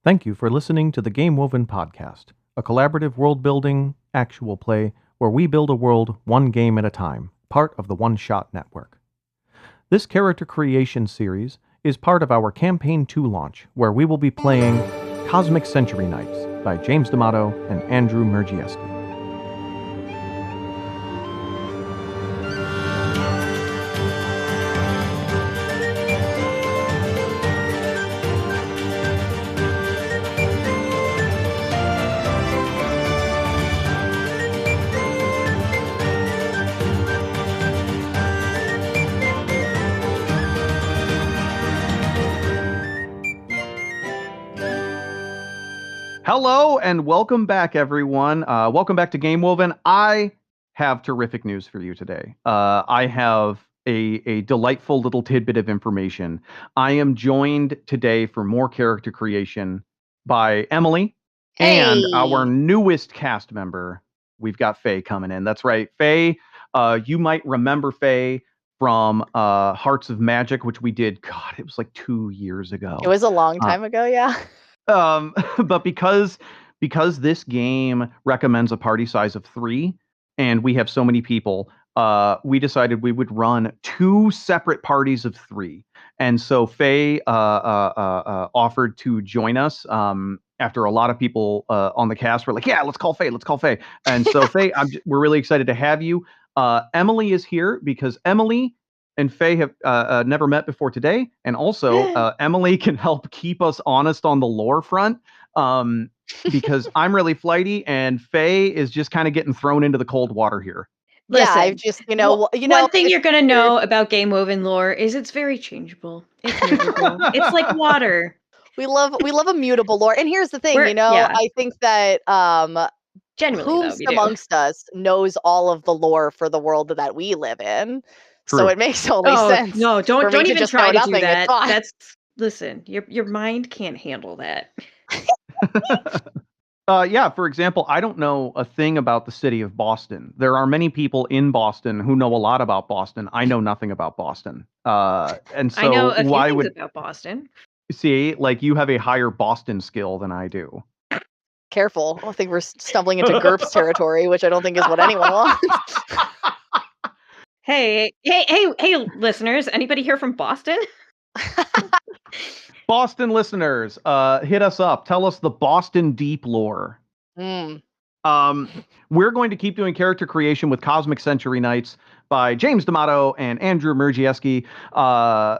Thank you for listening to the Game Woven Podcast, a collaborative world-building, actual play where we build a world one game at a time, part of the One Shot Network. This character creation series is part of our Campaign 2 launch, where we will be playing Cosmic Century Knights by James D'Amato and Andrew Mergieski. Hello and welcome back, everyone. Welcome back to Game Woven. I have terrific news for you today. I have a delightful little tidbit of information. I am joined today for more character creation by Emily and our newest cast member. We've got Faye coming in. That's right, Faye. You might remember Faye from Hearts of Magic, which we did. God, it was like 2 years ago. It was a long time ago, yeah. But because this game recommends a party size of 3, and we have so many people, we decided we would run 2 separate parties of 3. And so Faye offered to join us after a lot of people on the cast were like, "Yeah, let's call Faye." And so Faye, we're really excited to have you. Emily is here because Emily and Faye have never met before today, and also Emily can help keep us honest on the lore front, because I'm really flighty, and Faye is just kind of getting thrown into the cold water here. Listen, yeah, I've just one thing you're gonna know about Game Woven lore is it's very changeable. It's movable. It's like water. We love immutable lore, and here's the thing, I think that genuinely, who's amongst us knows all of the lore for the world that we live in. True. So it makes totally sense. No, don't even try to do that. Listen, your mind can't handle that. Yeah, for example, I don't know a thing about the city of Boston. There are many people in Boston who know a lot about Boston. I know nothing about Boston. And so I know a few things about Boston. See, like, you have a higher Boston skill than I do. Careful. I think we're stumbling into GURPS territory, which I don't think is what anyone wants. Hey, listeners, anybody here from Boston? Boston listeners, hit us up. Tell us the Boston deep lore. We're going to keep doing character creation with Cosmic Century Knights by James D'Amato and Andrew Mergieski.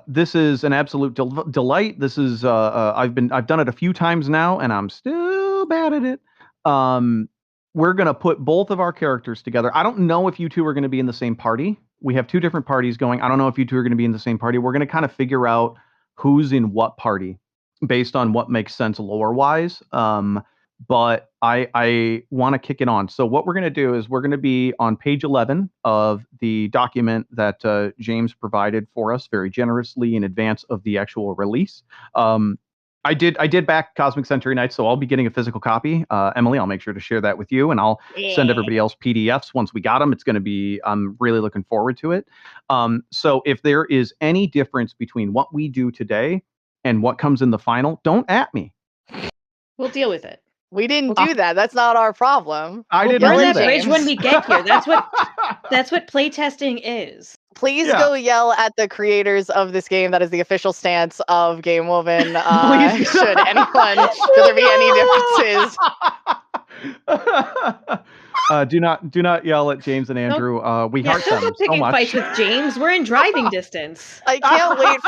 This is an absolute delight. This is I've done it a few times now, and I'm still bad at it. We're going to put both of our characters together. I don't know if you two are going to be in the same party. We have 2 different parties going. I don't know if you two are going to be in the same party. We're going to kind of figure out who's in what party based on what makes sense lore-wise. But I want to kick it on. So what we're going to do is we're going to be on page 11 of the document that James provided for us very generously in advance of the actual release. I did back Cosmic Century Knights, so I'll be getting a physical copy. Emily, I'll make sure to share that with you, and I'll send everybody else PDFs once we got them. It's going to be, I'm really looking forward to it. So if there is any difference between what we do today and what comes in the final, don't at me. We'll deal with it. We didn't do that. That's not our problem. I didn't burn do that that. bridge when we get here. That's what playtesting is. Please go yell at the creators of this game. That is the official stance of Game Woven. Should there be any differences? Do not yell at James and Andrew. We heart them so picking much. Fights with James. We're in driving distance. I can't wait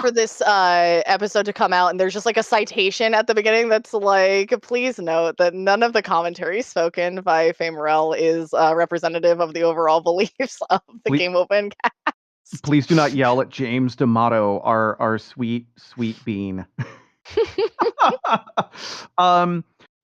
for this episode to come out, and there's just like a citation at the beginning that's like, please note that none of the commentary spoken by Faye Morell is representative of the overall beliefs of the Game Open cast. Please do not yell at James D'Amato, our sweet bean.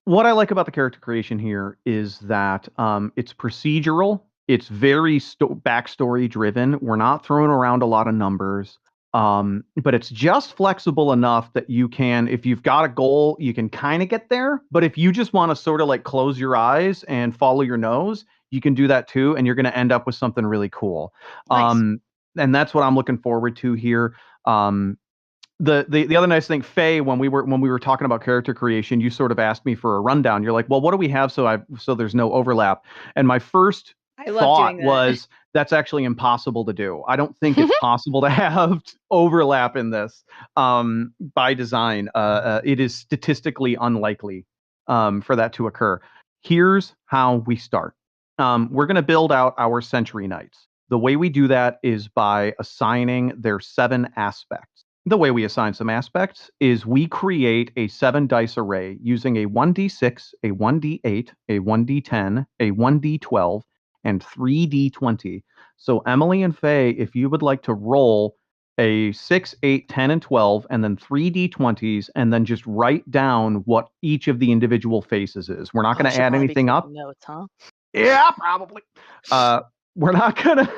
What I like about the character creation here is that it's procedural. It's very backstory driven. We're not throwing around a lot of numbers, but it's just flexible enough that you can, if you've got a goal, you can kind of get there. But if you just want to sort of like close your eyes and follow your nose, you can do that too, and you're going to end up with something really cool. Nice. And that's what I'm looking forward to here. the other nice thing, Faye, when we were talking about character creation, you sort of asked me for a rundown. You're like, well, what do we have so there's no overlap? And my first I love thought doing that. was that's actually impossible to do. I don't think it's possible to have overlap in this by design. It is statistically unlikely for that to occur. Here's how we start. We're going to build out our Century Knights. The way we do that is by assigning their 7 aspects. The way we assign some aspects is we create a 7 dice array using a 1d6, a 1d8, a 1d10, a 1d12, and 3d20. So Emily and Faye, if you would like to roll a 6, 8, 10, and 12, and then 3d20s, and then just write down what each of the individual faces is. We're not going to add anything up. Notes, huh? Yeah, probably. We're not gonna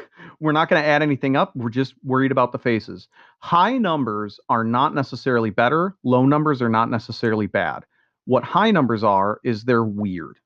add anything up. We're just worried about the faces. High numbers are not necessarily better. Low numbers are not necessarily bad. What high numbers are is they're weird.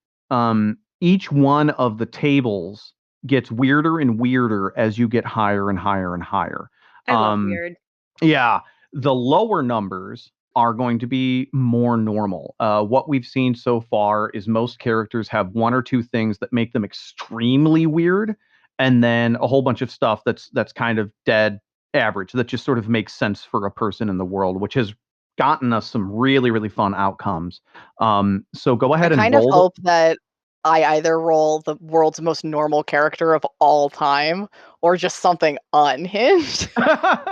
Each one of the tables gets weirder and weirder as you get higher and higher and higher. I love weird. Yeah, the lower numbers are going to be more normal. What we've seen so far is most characters have 1 or 2 things that make them extremely weird, and then a whole bunch of stuff that's kind of dead average that just sort of makes sense for a person in the world, which has gotten us some really, really fun outcomes. So go ahead and kind roll. of hope that I either roll the world's most normal character of all time or just something unhinged.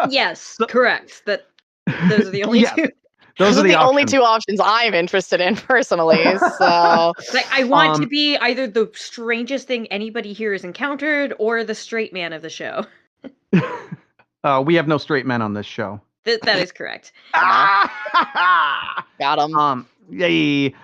Yes, correct. Those are the only 2. Those are the only 2 options I'm interested in personally. So like, I want to be either the strangest thing anybody here has encountered or the straight man of the show. We have no straight men on this show. That is correct. Got him. Yay.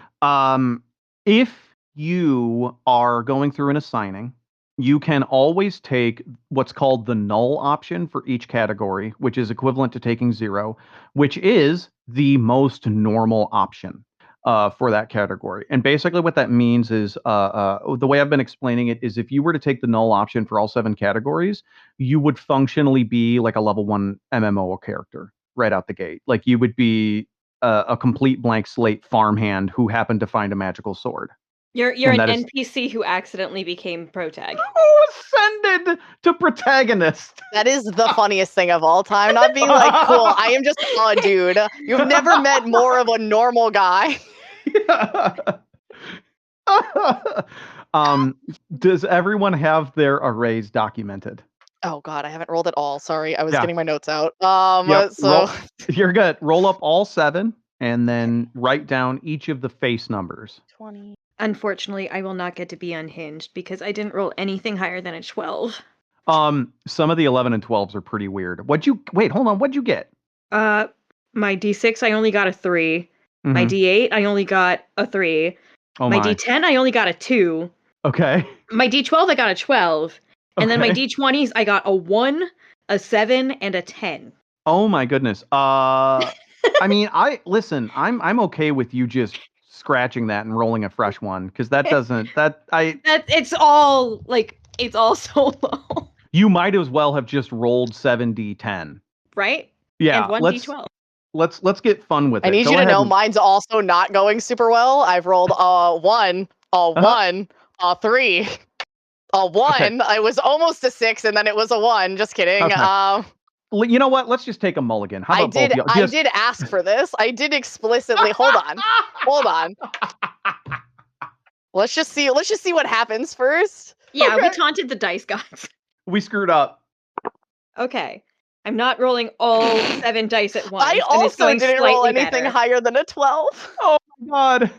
If you are going through and assigning, you can always take what's called the null option for each category, which is equivalent to taking 0, which is the most normal option for that category. And basically what that means is the way I've been explaining it is if you were to take the null option for all 7 categories, you would functionally be like a level 1 MMO character right out the gate. Like you would be a complete blank slate farmhand who happened to find a magical sword. You're an NPC who accidentally became protag. Who ascended to protagonist? That is the funniest thing of all time. Not being like, cool, I am just a dude. You've never met more of a normal guy. Does everyone have their arrays documented? Oh God, I haven't rolled at all. Sorry, I was getting my notes out. You're good. Roll up all 7 and then write down each of the face numbers. 20. Unfortunately, I will not get to be unhinged because I didn't roll anything higher than a 12. Some of the 11 and 12s are pretty weird. What'd you get? My D6, I only got a 3. Mm-hmm. My D8, I only got a 3. Oh my D10, I only got a 2. Okay. My D12, I got a 12. And then my D20s, I got a 1, a 7, and a 10. Oh my goodness. I mean, I'm okay with you just scratching that and rolling a fresh one because it's all so low. You might as well have just rolled 7d10. Right? Yeah. And 1d12. Let's get fun with it. I need you to know mine's also not going super well. I've rolled a 1, a 1, a 3, a 1. Okay. I was almost a 6 and then it was a 1. Just kidding. Okay. You know what? Let's just take a mulligan. How about both of you? I did ask for this. I did explicitly. Hold on. Let's just see what happens first. Yeah, we taunted the dice gods. We screwed up. Okay. I'm not rolling all 7 dice at once. I also didn't roll anything higher than a 12. Oh my God.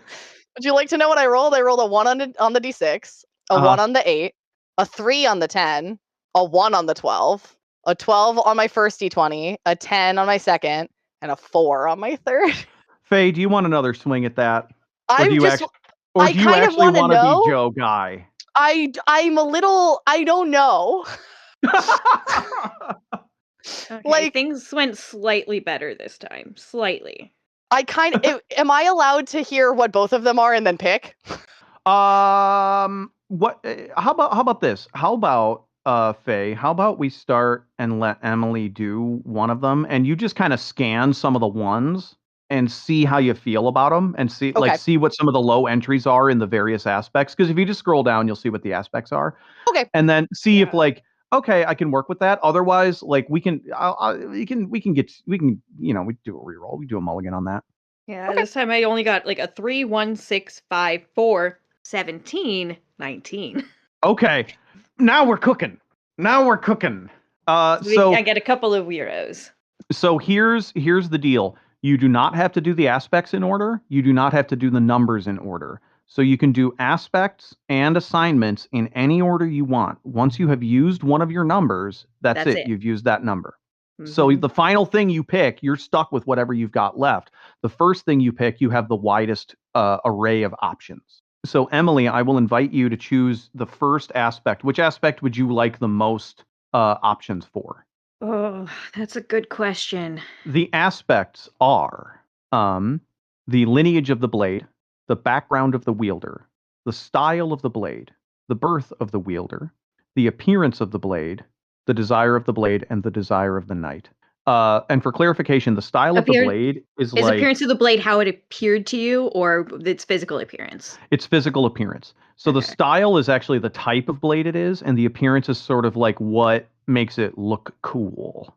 Would you like to know what I rolled? I rolled a 1 on the D6, a 1 on the 8, a 3 on the 10, a 1 on the 12. A 12 on my first D20, a 10 on my second, and a 4 on my third. Faye, do you want another swing at that? Or do you actually want to be Joe Guy? I'm a little, I don't know. Okay, things went slightly better this time. Slightly. Am I allowed to hear what both of them are and then pick? How about this? How about Faye, how about we start and let Emily do one of them, and you just kind of scan some of the ones and see how you feel about them, and see what some of the low entries are in the various aspects. Because if you just scroll down, you'll see what the aspects are. Okay. And then see if okay, I can work with that. Otherwise, we can do a reroll. We do a mulligan on that. Yeah, this time I only got a 3, 1, 6, 5, 4, 17, 19. Okay. Now we're cooking. So I get a couple of weirdos. So here's the deal. You do not have to do the aspects in order. You do not have to do the numbers in order. So you can do aspects and assignments in any order you want. Once you have used one of your numbers, that's it. You've used that number. Mm-hmm. So the final thing you pick, you're stuck with whatever you've got left. The first thing you pick, you have the widest array of options. So Emily, I will invite you to choose the first aspect. Which aspect would you like the most options for? Oh, that's a good question. The aspects are the lineage of the blade, the background of the wielder, the style of the blade, the birth of the wielder, the appearance of the blade, the desire of the blade, and the desire of the knight. And for clarification, the style of the blade is appearance of the blade how it appeared to you, or its physical appearance? It's physical appearance. So the style is actually the type of blade it is, and the appearance is sort of like what makes it look cool.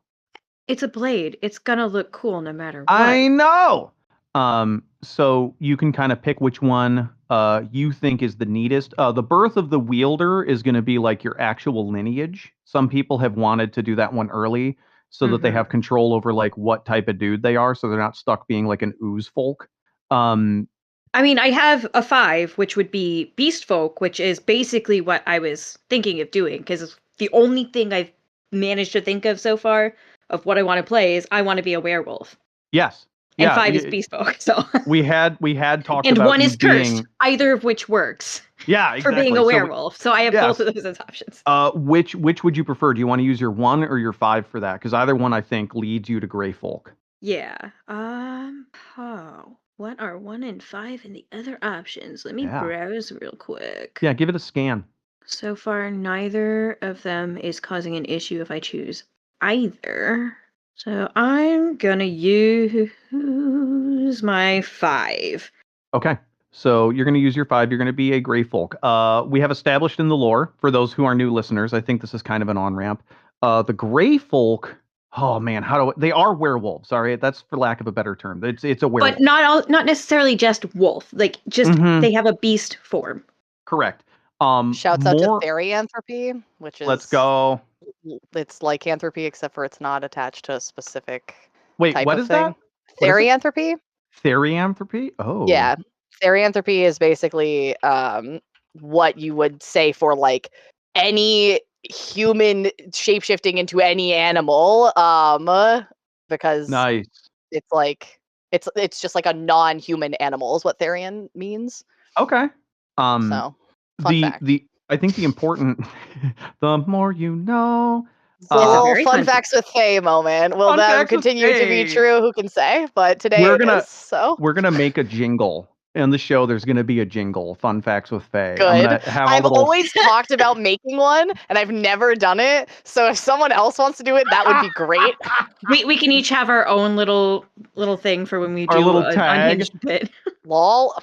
It's a blade. It's gonna look cool no matter what. I know! So you can kind of pick which one you think is the neatest. The birth of the wielder is going to be like your actual lineage. Some people have wanted to do that one early so that they have control over what type of dude they are, so they're not stuck being like an ooze folk. I mean, I have a 5, which would be beast folk, which is basically what I was thinking of doing, because the only thing I've managed to think of so far of what I want to play is I want to be a werewolf. Yes. And 5 is beast folk, so we had talked and about 1 is cursed, either of which works. Yeah, exactly. For being a werewolf. So I have both of those as options. Which would you prefer? Do you want to use your 1 or your 5 for that? Because either one, I think, leads you to gray folk. Yeah. What are 1 and 5 and the other options? Let me browse real quick. Yeah, give it a scan. So far, neither of them is causing an issue if I choose either. So I'm gonna use my 5. Okay. So you're going to use your 5. You're going to be a gray folk. We have established in the lore, for those who are new listeners, I think this is kind of an on-ramp. The gray folk, oh man, they are werewolves, all right? That's for lack of a better term. It's a werewolf. But not necessarily just wolf. They have a beast form. Correct. Shouts out to therianthropy, which is... Let's go. It's lycanthropy, except for it's not attached to a specific type what of is thing. That? Therianthropy? Therianthropy? Oh. Yeah. Therianthropy is basically what you would say for any human shapeshifting into any animal. Because nice. It's it's just like a non-human animal is what Therian means. Okay. So fun fact. I think the important the more you know. Fun facts with Faye moment. Will that continue to be true? Who can say? But today we're gonna make a jingle. In the show, there's going to be a jingle. Fun facts with Faye. Good. I've always talked about making one, and I've never done it. So if someone else wants to do it, that would be great. We can each have our own little thing for when we do our little tag. Unhinged bit. Lol.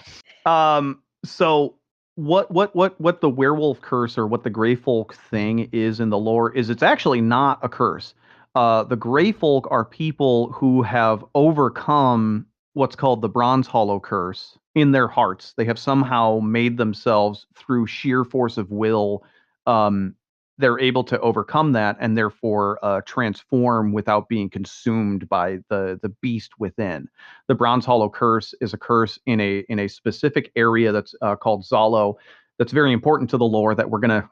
So what the werewolf curse or what the gray folk thing is in the lore is it's actually not a curse. The gray folk are people who have overcome what's called the Bronze Hollow curse in their hearts. They have somehow made themselves through sheer force of will. They're able to overcome that and therefore transform without being consumed by the beast within. The Bronze Hollow curse is a curse in a specific area that's called Zalo. That's very important to the lore that we're gonna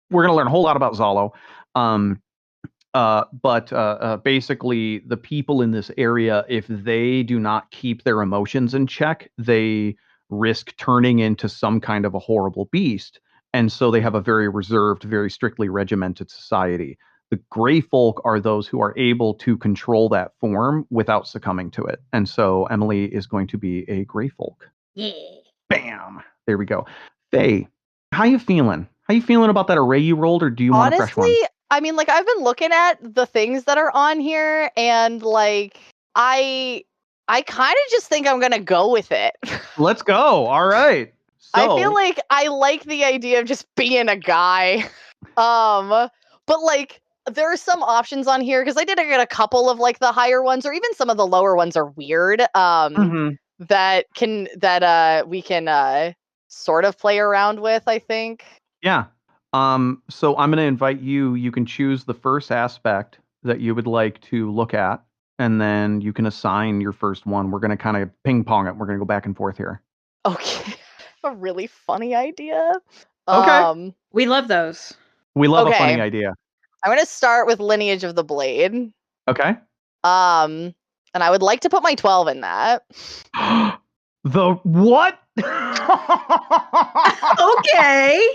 learn a whole lot about Zalo. But basically, the people in this area, if they do not keep their emotions in check, they risk turning into some kind of a horrible beast. And so they have a very reserved, very strictly regimented society. The gray folk are those who are able to control that form without succumbing to it. And so Emily is going to be a gray folk. Yeah. Bam! There we go. Faye, how you feeling? How you feeling about that array you rolled, or do you want a fresh one? Honestly, I mean, like, I've been looking at the things that are on here, and like, I kind of just think I'm gonna go with it. Let's go. All right. I feel So like I like the idea of just being a guy. But like, there are some options on here because I did get a couple of like the higher ones, or even some of the lower ones are weird. mhm. That we can sort of play around with, I think. Yeah. So I'm going to invite you. You can choose the first aspect that you would like to look at, and then you can assign your first one. We're going to kind of ping pong it. We're going to go back and forth here. Okay. A really funny idea. Okay. We love those. We love a Okay. funny idea. I'm gonna start with Lineage of the Blade. Okay. And I would like to put my 12 in that. The what? Okay.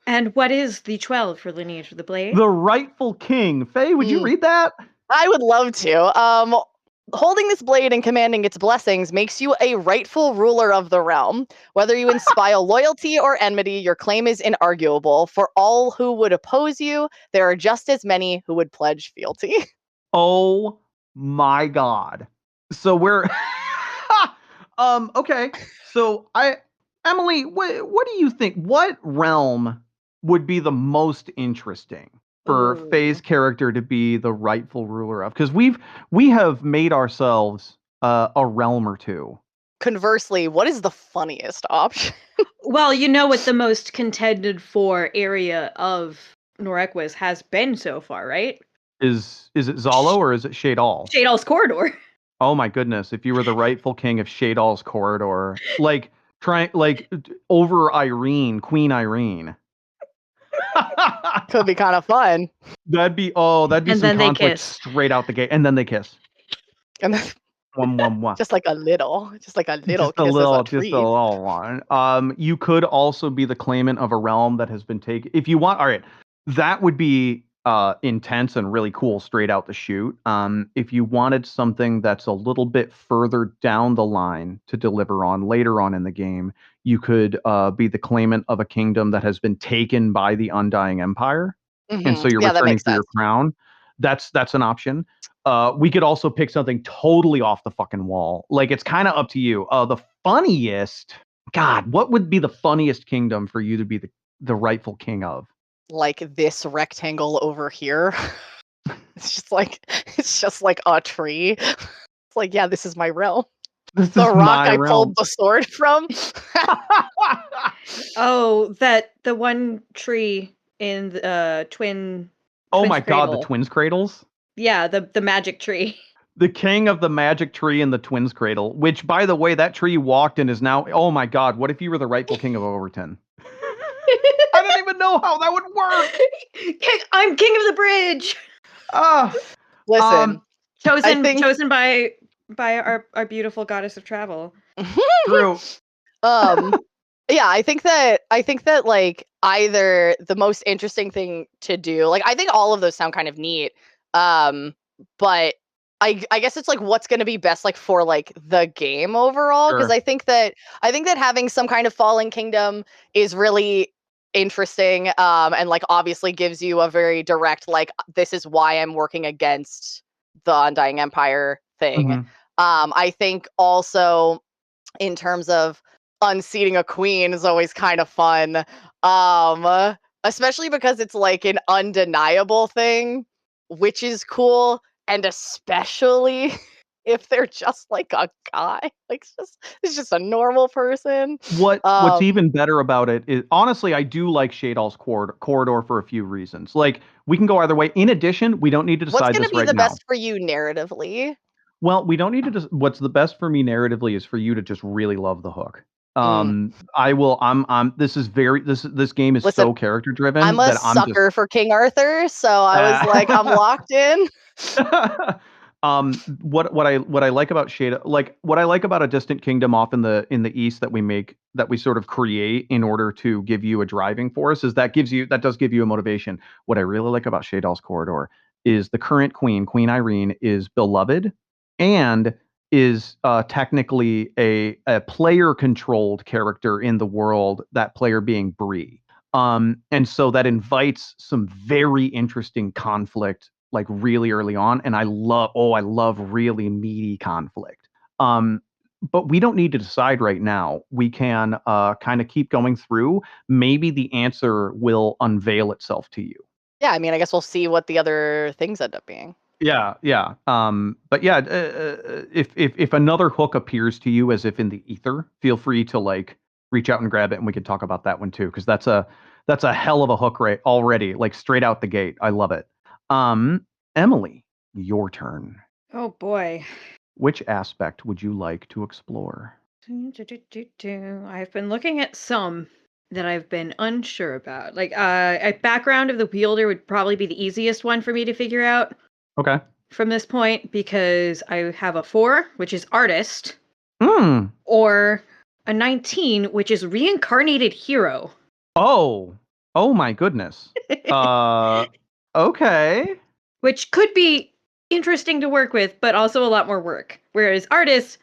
And what is the 12 for Lineage of the Blade? The rightful king. Faye, would you read that? I would love to. Holding this blade and commanding its blessings makes you a rightful ruler of the realm. Whether you inspire loyalty or enmity, your claim is inarguable. For all who would oppose you, there are just as many who would pledge fealty. Oh my God. So we're okay. So Emily, what do you think? What realm would be the most interesting for Faye's character to be the rightful ruler of? Because we have made ourselves a realm or two. Conversely, what is the funniest option? Well, you know what the most contended for area of Norequis has been so far, right? Is it Zalo or is it Shadal? Shadal's Corridor. Oh my goodness! If you were the rightful king of Shadal's corridor, like over Irene, Queen Irene. Could be kind of fun. That'd be And some conflict straight out the gate, and then they kiss. And then, Mwah. just like a little kiss just a is a little treat. one. You could also be the claimant of a realm that has been taken. If you want, all right, that would be intense and really cool straight out the chute. If you wanted something that's a little bit further down the line to deliver on later on in the game, you could be the claimant of a kingdom that has been taken by the Undying Empire, and so you're returning for your crown. That's an option. We could also pick something totally off the fucking wall. Like, it's kind of up to you. The funniest, God, what would be the funniest kingdom for you to be the rightful king of? Like this rectangle over here. It's just like a tree. It's like, yeah, this is my realm. The rock I pulled the sword from. Oh, the one tree in the twin. Oh my God, the twins' cradles? Yeah, the magic tree. The king of the magic tree in the twins' cradle, which, by the way, that tree walked and is now, oh my God, what if you were the rightful king of Overton? I don't even know how that would work. I'm king of the bridge. Listen, chosen by our beautiful goddess of travel. True. Yeah, I think that like either the most interesting thing to do, like I think all of those sound kind of neat. But I guess it's like what's going to be best like for like the game overall, because I think that having some kind of fallen kingdom is really interesting, and like obviously gives you a very direct like, this is why I'm working against the Undying Empire thing. I think also in terms of unseating a queen is always kind of fun, especially because it's like an undeniable thing, which is cool, and especially if they're just like a guy, like it's just a normal person. What's even better about it is, honestly, I do like Shadal's corridor for a few reasons. Like, we can go either way. In addition, we don't need to decide this right now. What's going to be the best for you narratively? Well, we don't need to. What's the best for me narratively is for you to just really love the hook. I will. This game is so character driven. I'm a sucker for King Arthur, so I was like, I'm locked in. What I like about Shada, like what I like about a distant kingdom off in the east that we sort of create in order to give you a driving force, is that does give you a motivation. What I really like about Shadal's corridor is the current queen, Queen Irene, is beloved and is technically a player controlled character in the world, that player being Bree. And so that invites some very interesting conflict, like really early on. And I love really meaty conflict. But we don't need to decide right now. We can kind of keep going through. Maybe the answer will unveil itself to you. Yeah, I mean, I guess we'll see what the other things end up being. Yeah, yeah. But yeah, if another hook appears to you as if in the ether, feel free to like reach out and grab it, and we can talk about that one too, because that's a hell of a hook right already, like straight out the gate. I love it. Emily, your turn. Oh boy. Which aspect would you like to explore? I've been looking at some that I've been unsure about. Like a background of the wielder would probably be the easiest one for me to figure out. Okay. From this point, because I have a 4, which is artist, Hmm. or a 19, which is reincarnated hero. Oh my goodness. Okay. Which could be interesting to work with, but also a lot more work. Whereas artist,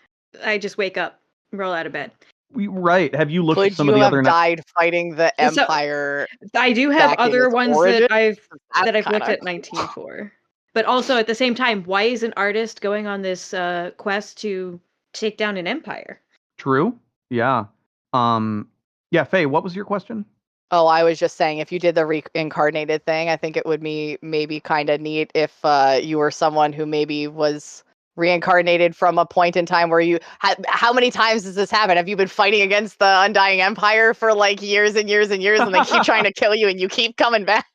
I just wake up, roll out of bed. Right. Have you looked at some of the Could you other have died fighting the So, Empire? I do have back in other its ones origin? that I've That's looked kinda at 19 for. But also at the same time, why is an artist going on this quest to take down an empire? True. Yeah. Yeah, Faye, what was your question? Oh, I was just saying, if you did the reincarnated thing, I think it would be maybe kind of neat if you were someone who maybe was reincarnated from a point in time where you how many times does this happen? Have you been fighting against the Undying Empire for like years and years and years, and they keep trying to kill you, and you keep coming back?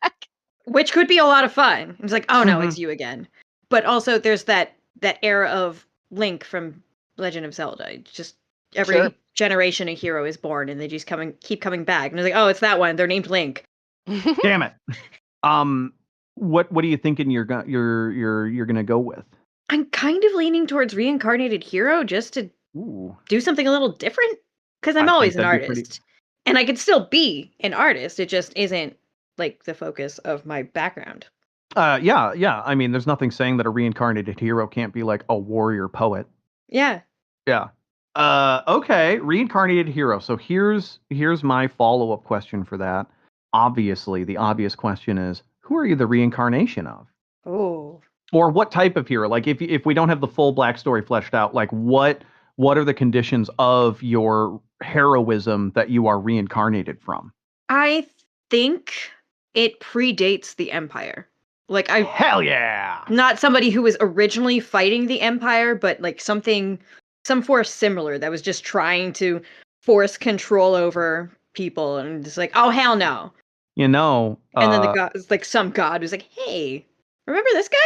Which could be a lot of fun. It's like, oh no, Mhm. it's you again. But also, there's that era of Link from Legend of Zelda. It's just every Sure. generation a hero is born, and they just keep coming back. And it's like, oh, it's that one. They're named Link. Damn it. What are you thinking you're gonna go with? I'm kind of leaning towards reincarnated hero just to Ooh. do something a little different because I'm I think always an that'd be artist, pretty- and I could still be an artist. It just isn't like the focus of my background. Yeah. I mean, there's nothing saying that a reincarnated hero can't be like a warrior poet. Yeah. Yeah. Okay, reincarnated hero. So here's my follow-up question for that. Obviously, the obvious question is, who are you the reincarnation of? Oh. Or what type of hero? Like if we don't have the full black story fleshed out, like what are the conditions of your heroism that you are reincarnated from? I think it predates the Empire. Like Hell yeah. not somebody who was originally fighting the Empire, but like some force similar that was just trying to force control over people and just like, oh hell no. You know, And then the god, like some god was like, hey, remember this guy?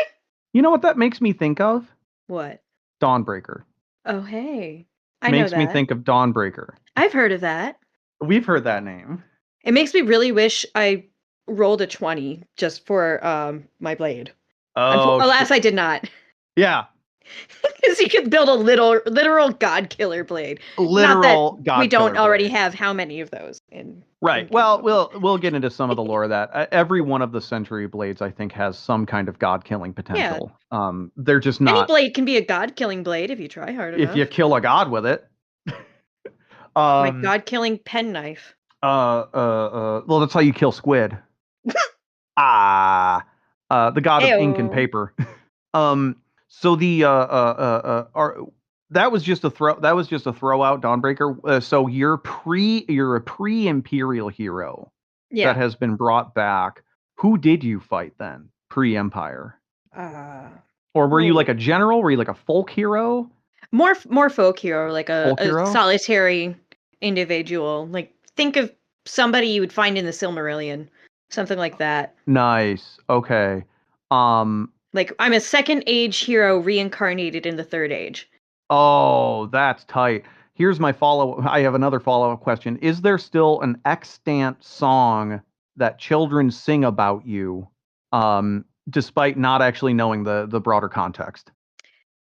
you know what that makes me think of? What? Dawnbreaker. Oh hey. I Makes know me that. think of Dawnbreaker. I've heard of that. We've heard that name. It makes me really wish I rolled a 20 just for my blade. Oh, Alas, I did not. yeah. Because you could build a literal god killer blade. Literal Not that god we don't killer already blade. have how many of those in Right. in Well, Kingdom. we'll get into some of the lore of that. Every one of the Century blades, I think, has some kind of god killing potential. They're just Any not. blade can be a god killing blade if you try hard If enough. you kill a god with it. My god killing penknife. Well, that's how you kill squid. The god of ink and Ayo. paper. So the that was just a throw. That was just a throw out, Dawnbreaker. So you're a pre-imperial hero Yeah. that has been brought back. Who did you fight then? Pre-empire, or were you like a general? Were you like a folk hero? More folk hero, like a hero? solitary individual. Like think of somebody you would find in the Silmarillion, something like that. Nice. Okay. Like I'm a second age hero reincarnated in the third age. Oh, that's tight. Here's my follow. I have another follow-up question. Is there still an extant song that children sing about you, despite not actually knowing the broader context?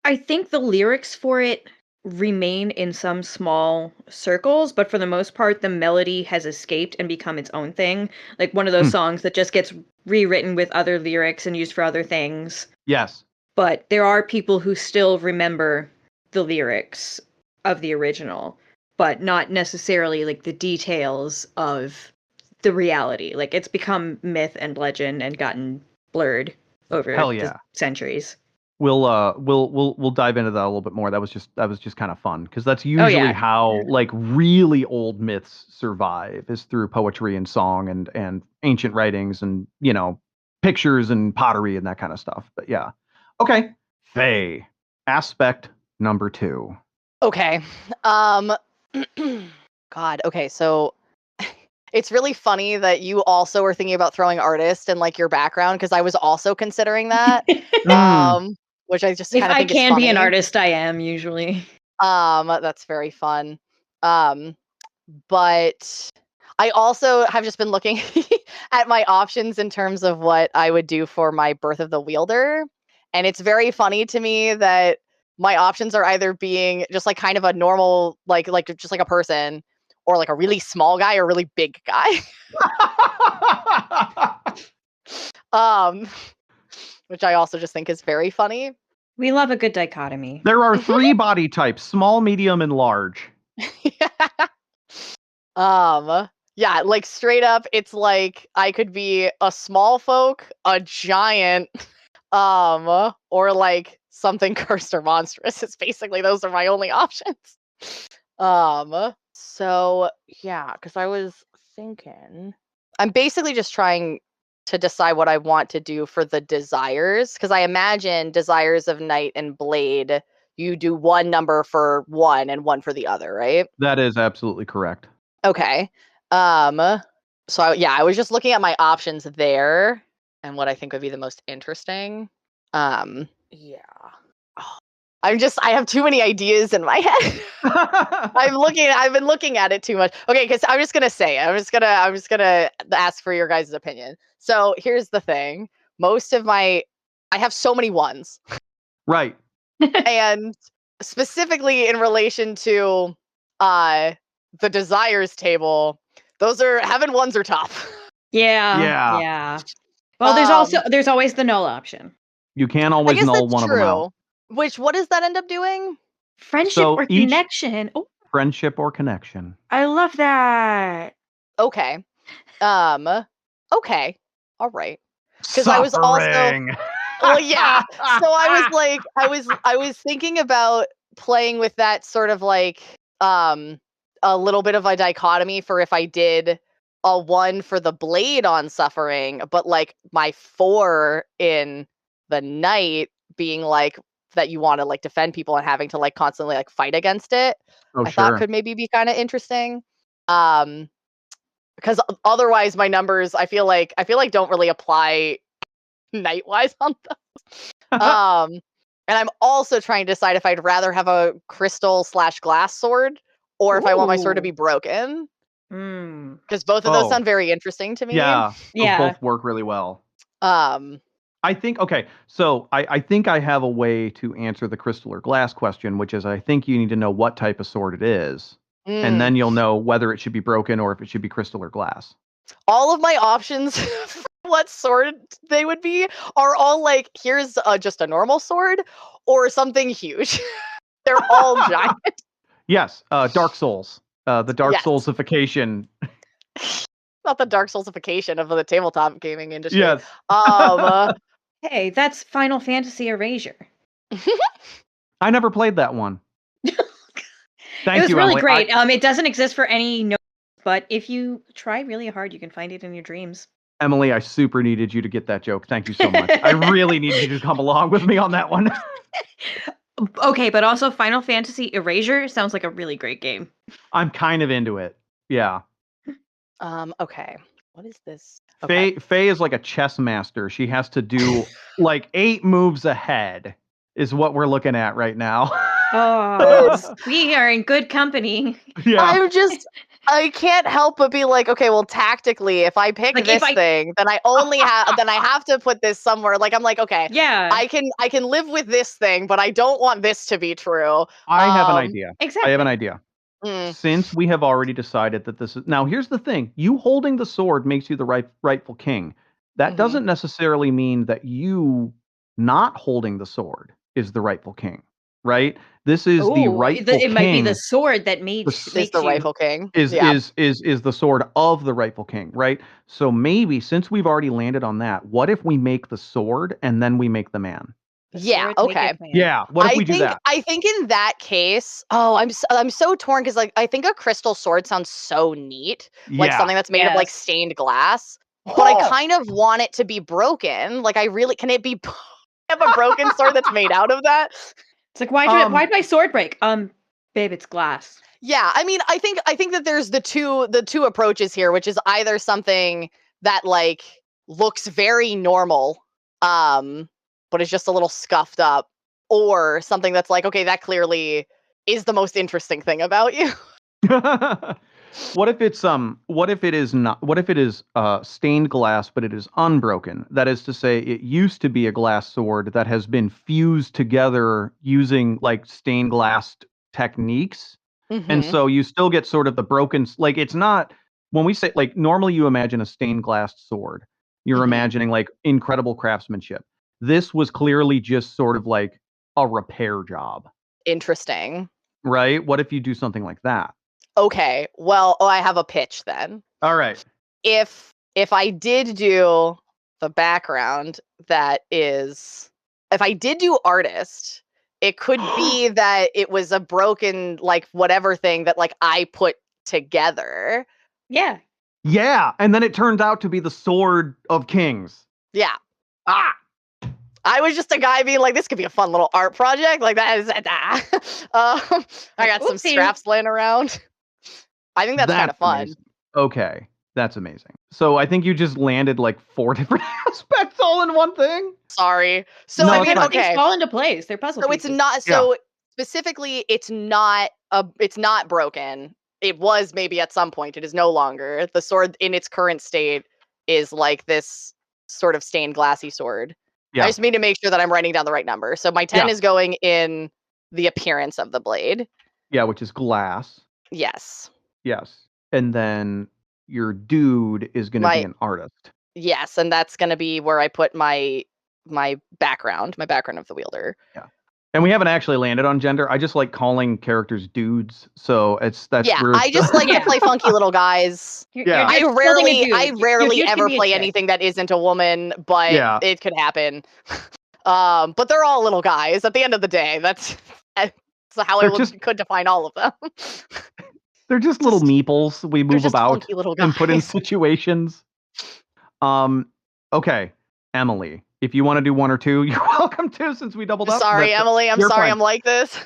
I think the lyrics for it remain in some small circles, but for the most part, the melody has escaped and become its own thing. Like one of those songs that just gets rewritten with other lyrics and used for other things. Yes. But there are people who still remember the lyrics of the original, but not necessarily like the details of the reality. Like it's become myth and legend and gotten blurred over the centuries. We'll dive into that a little bit more. That was just kind of fun because that's usually how like really old myths survive is through poetry and song and ancient writings and pictures and pottery and that kind of stuff. But yeah, okay, Faye, aspect number 2. Okay, God, okay, so it's really funny that you also were thinking about throwing artist in like your background because I was also considering that. Which I just kind of think is funny. If I can be an artist, I am usually. That's very fun. But I also have just been looking at my options in terms of what I would do for my Birth of the Wielder. And it's very funny to me that my options are either being just like kind of a normal, like just like a person, or like a really small guy or really big guy. Which I also just think is very funny. We love a good dichotomy. There are 3 body types: small, medium, and large. Yeah, like straight up, it's like I could be a small folk, a giant, or like something cursed or monstrous. It's basically those are my only options. So yeah, because I was thinking, I'm basically just trying to decide what I want to do for the desires, because I imagine desires of Knight and Blade, you do one number for one and one for the other, right? That is absolutely correct. Okay. So I was just looking at my options there and what I think would be the most interesting. Yeah. I have too many ideas in my head. I've been looking at it too much. Okay, because I'm just gonna ask for your guys' opinion. So here's the thing. I have so many ones. Right. And specifically in relation to the desires table, having ones are tough. Yeah. Well, there's always the null option. You can always null one of them out. What does that end up doing? Friendship or connection. Oh. Friendship or connection. I love that. Okay. Okay. All right. Because I was also well, yeah. So I was thinking about playing with that sort of like a little bit of a dichotomy for if I did a 1 for the Blade on suffering, but like my 4 in the Knight being like that you want to like defend people and having to like constantly like fight against it. I thought could maybe be kind of interesting. Because otherwise my numbers I feel like don't really apply Knight wise on those. And I'm also trying to decide if I'd rather have a crystal/glass sword or if I want my sword to be broken. Because both of those sound very interesting to me. Yeah. Both work really well. I think, okay, so I think I have a way to answer the crystal or glass question, which is I think you need to know what type of sword it is. And then you'll know whether it should be broken or if it should be crystal or glass. All of my options for what sword they would be are all like, here's just a normal sword or something huge. They're all giant. Yes, Dark Souls. The Dark Soulsification. Not the Dark Soulsification of the tabletop gaming industry. Yes. Hey, that's Final Fantasy Erasure. I never played that one. Thank you, it was really Emily. great. It doesn't exist for any nodes, but if you try really hard, you can find it in your dreams. Emily, I super needed you to get that joke. Thank you so much. I really need you to come along with me on that one. Okay, but also Final Fantasy Erasure sounds like a really great game. I'm kind of into it. Yeah. Okay. What is this? Okay. Faye is like a chess master. She has to do like 8 moves ahead is what we're looking at right now. Oh, we are in good company. Yeah. I can't help but be like, okay, well, tactically, if I pick this thing, then I only have, then I have to put this somewhere. Like, I'm like, okay, yeah, I can live with this thing, but I don't want this to be true. I have an idea. Exactly. I have an idea. Since we have already decided that this is now, here's the thing: you holding the sword makes you the rightful king. That doesn't necessarily mean that you not holding the sword is the rightful king. right? This is the rightful it might be the king. sword that makes Is the you rightful king. Is Yeah. is the sword of the rightful king, right? So maybe since we've already landed on that, what if we make the sword and then we make the man? the Yeah, sword okay. maketh man. Yeah, what if we do that? I think in that case, I'm so torn because like I think a crystal sword sounds so neat, like Yeah. something that's made of like Yes. stained glass. But I kind of want it to be broken. Like I really can it be have a broken sword that's made out of that? It's like why'd my sword break? Babe, it's glass. Yeah, I mean, I think that there's the two approaches here, which is either something that like looks very normal, but is just a little scuffed up, or something that's like, okay, that clearly is the most interesting thing about you. What if it's what if it is not what if it is stained glass but it is unbroken? That is to say it used to be a glass sword that has been fused together using like stained glass techniques. And Mhm. so you still get sort of the broken like it's not when we say like normally you imagine a stained glass sword. You're Mhm. imagining like incredible craftsmanship. This was clearly just sort of like a repair job, Interesting. right? What if you do something like that? Okay, well, I have a pitch then. All right. If I did do the background that is if I did do artist, it could be that it was a broken like whatever thing that like I put together. Yeah. Yeah, and then it turns out to be the sword of kings. Yeah. Ah, I was just a guy being like, this could be a fun little art project. Like that is I got some Oopsie. scraps laying around. I think that's kind of fun. amazing. Okay, that's amazing. So I think you just landed like 4 different aspects all in one thing. Sorry. So No, I it's mean, fine. Things okay. fall into place. They're puzzle So pieces. it's not Yeah. so specifically it's not broken. It was maybe at some point. It is no longer. The sword in its current state is like this sort of stained glassy sword. Yeah. I just need to make sure that I'm writing down the right number. So my 10 Yeah. is going in the appearance of the blade. Yeah, which is glass. Yes. Yes. And then your dude is going to be My an artist. yes, and that's going to be where I put my background of the wielder. Yeah. And we haven't actually landed on gender. I just like calling characters dudes. So that's Yeah, we're I just like to Yeah. play funky little guys. Yeah. I You're building a dude. I Your rarely dude can ever be a play chick. anything that isn't a woman, but Yeah. it could happen. But they're all little guys. At the end of the day, that's how They're I just could define all of them. they're just little meeples we They're move just about funky little guys. and put in situations. Okay, Emily, if you want to do one or two, you're welcome to since we doubled up. Sorry, Emily. I'm you're sorry fine. I'm like this.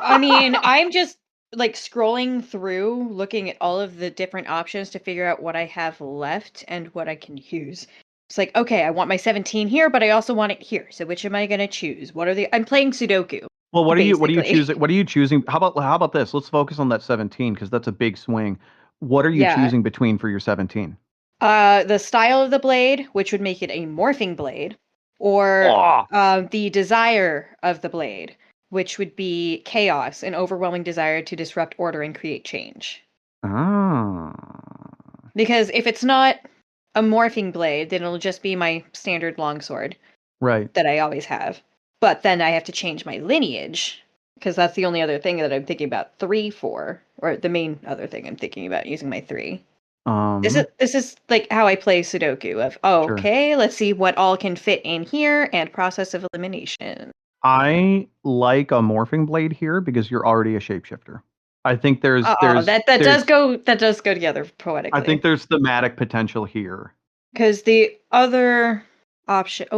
I mean, I'm just like scrolling through, looking at all of the different options to figure out what I have left and what I can use. It's like, okay, I want my 17 here, but I also want it here. So which am I going to choose? I'm playing Sudoku. Well, what are you basically. choosing? What are you choosing? How about this? Let's focus on that 17 because that's a big swing. What are you Yeah. choosing between for your 17? The style of the blade, which would make it a morphing blade, or the desire of the blade, which would be chaos, an overwhelming desire to disrupt order and create change. Ah. Because if it's not a morphing blade, then it'll just be my standard longsword Right. that I always have. But then I have to change my lineage, because that's the only other thing that I'm thinking about 3 for, or the main other thing I'm thinking about using my 3. This is like how I play Sudoku of, Sure. okay, let's see what all can fit in here and process of elimination. I like a morphing blade here because you're already a shapeshifter. I think That does go together poetically. I think there's thematic potential here. Because the other option,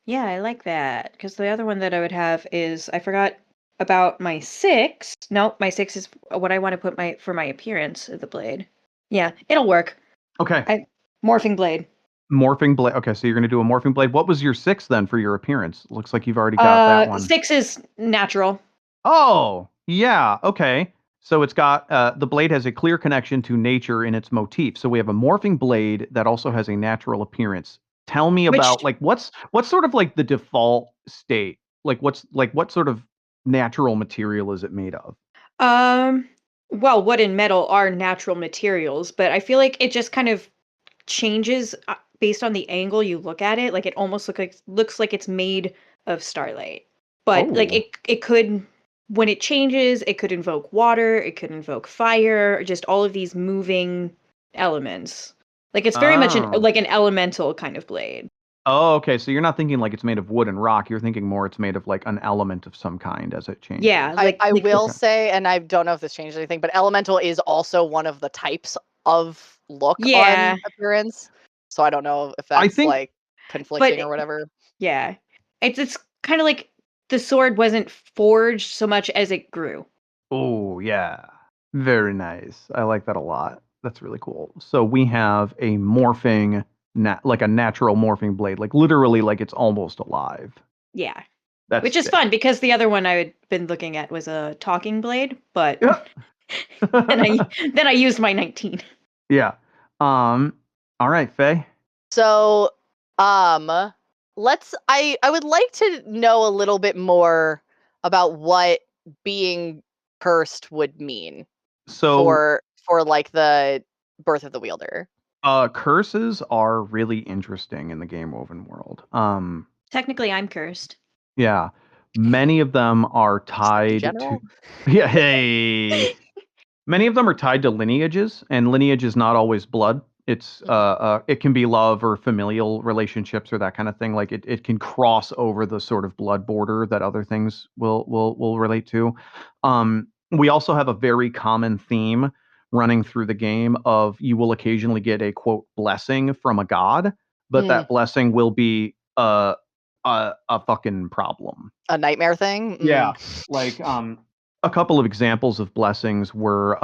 yeah, I like that. Because the other one that I would have is, I forgot about my 6. No, my 6 is what I want to put for my appearance of the blade. Yeah, it'll work. Okay. Morphing blade. Morphing blade. Okay, so you're going to do a morphing blade. What was your 6 then for your appearance? Looks like you've already got that one. 6 is natural. Oh, yeah. Okay. So it's got the blade has a clear connection to nature in its motif. So we have a morphing blade that also has a natural appearance. Tell me about like what's sort of like the default state? Like what sort of natural material is it made of? Well, wood and metal are natural materials, but I feel like it just kind of changes based on the angle you look at it. Like it almost looks like it's made of starlight. But like it could when it changes, it could invoke water, it could invoke fire, just all of these moving elements. Like it's very much like an elemental kind of blade. Oh, okay. So you're not thinking like it's made of wood and rock. You're thinking more it's made of like an element of some kind as it changes. Yeah, I will say, and I don't know if this changes anything, but elemental is also one of the types of look on appearance. So I don't know if that's like conflicting or whatever. Yeah. It's kind of like the sword wasn't forged so much as it grew. Oh, yeah. Very nice. I like that a lot. That's really cool. So we have a morphing, like a natural morphing blade, like literally like it's almost alive. Yeah. That's which is fun because the other one I had been looking at was a talking blade, but then I used my 19. Yeah. All right, Faye. So, I would like to know a little bit more about what being cursed would mean. So for like the birth of the wielder. Curses are really interesting in the Game Woven world. Technically I'm cursed. Yeah. Many of them are tied to yeah, hey. Many of them are tied to lineages, and lineage is not always blood. It's it can be love or familial relationships or that kind of thing. Like it can cross over the sort of blood border that other things will relate to. We also have a very common theme running through the game of you will occasionally get a quote blessing from a god, but that blessing will be a fucking problem. A nightmare thing? Yeah. Like a couple of examples of blessings were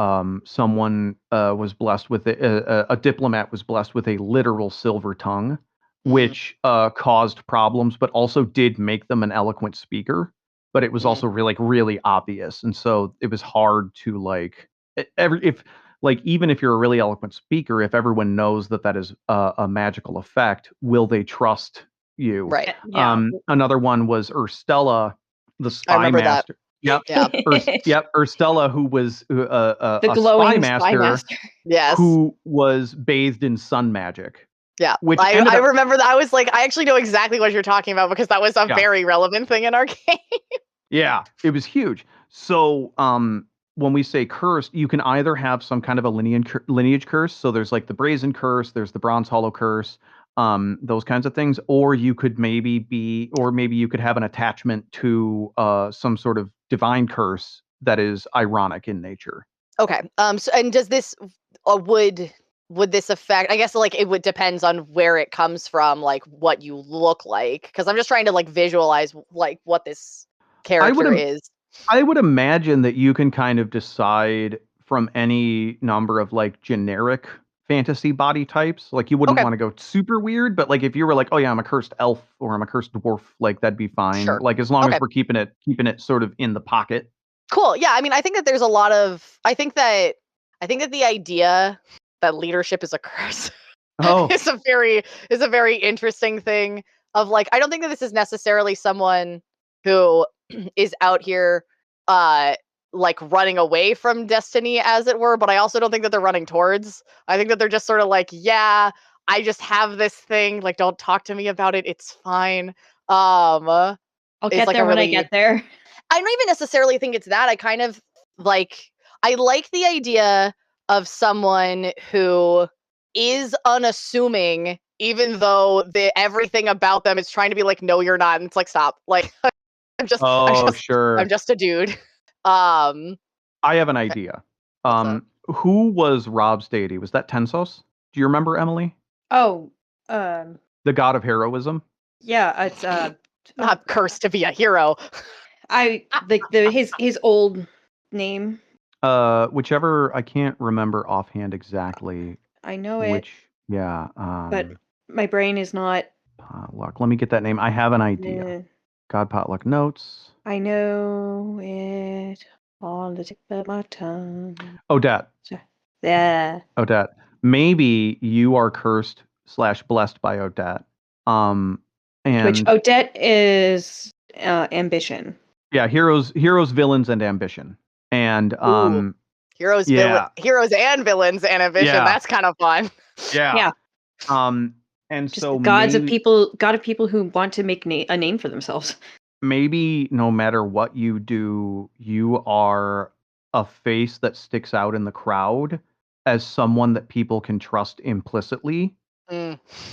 someone was blessed with a diplomat was blessed with a literal silver tongue, which caused problems, but also did make them an eloquent speaker. But it was also really obvious, and so it was hard to like even if you're a really eloquent speaker, if everyone knows that is a magical effect, will they trust you? Right. Yeah. Another one was Urstella, the spy master. That. Yep. Urstella, who was the a glowing spy master. Yes. Who was bathed in sun magic. Yeah. Which I remember that. I was like, I actually know exactly what you're talking about because that was a very relevant thing in our game. Yeah, it was huge. So when we say cursed, you can either have some kind of a lineage curse. So there's like the brazen curse, there's the bronze hollow curse, those kinds of things, or you could maybe you could have an attachment to some sort of divine curse that is ironic in nature. Okay. So, and does this would this affect? I guess like it would depends on where it comes from, like what you look like, because I'm just trying to like visualize like what this character is. I would imagine that you can kind of decide from any number of like generic fantasy body types. Like you wouldn't want to go super weird, but like if you were like, oh yeah, I'm a cursed elf or I'm a cursed dwarf, like that'd be fine. Sure. Like as long as we're keeping it sort of in the pocket. Cool. Yeah, I mean, I think that there's a lot of I think that the idea that leadership is a curse is a very interesting thing of like I don't think that this is necessarily someone who is out here like running away from destiny as it were, but I also don't think that they're running towards. I think that they're just sort of like, yeah, I just have this thing, like don't talk to me about it, it's fine. I'll get like there when I get there. I don't even necessarily think it's that. I kind of like I like the idea of someone who is unassuming, even though everything about them is trying to be like, no, you're not. And it's like, stop. Like, I'm just a dude. I have an idea. Who was Rob's deity? Was that Tensos? Do you remember, Emily? Oh, the god of heroism. Yeah, it's not cursed to be a hero. I like his old name. Whichever, I can't remember offhand exactly. I know it. Yeah. But my brain is not. Potluck. Let me get that name. I have an idea. God Potluck notes. I know it on the tip of my tongue. Odette. Yeah. Odette. Maybe you are cursed / blessed by Odette. And which Odette is ambition. Yeah, heroes, villains, and ambition. And heroes and villains and ambition. Yeah. That's kind of fun. Yeah. And just so god of people who want to make a name for themselves. maybe no matter what you do, you are a face that sticks out in the crowd as someone that people can trust implicitly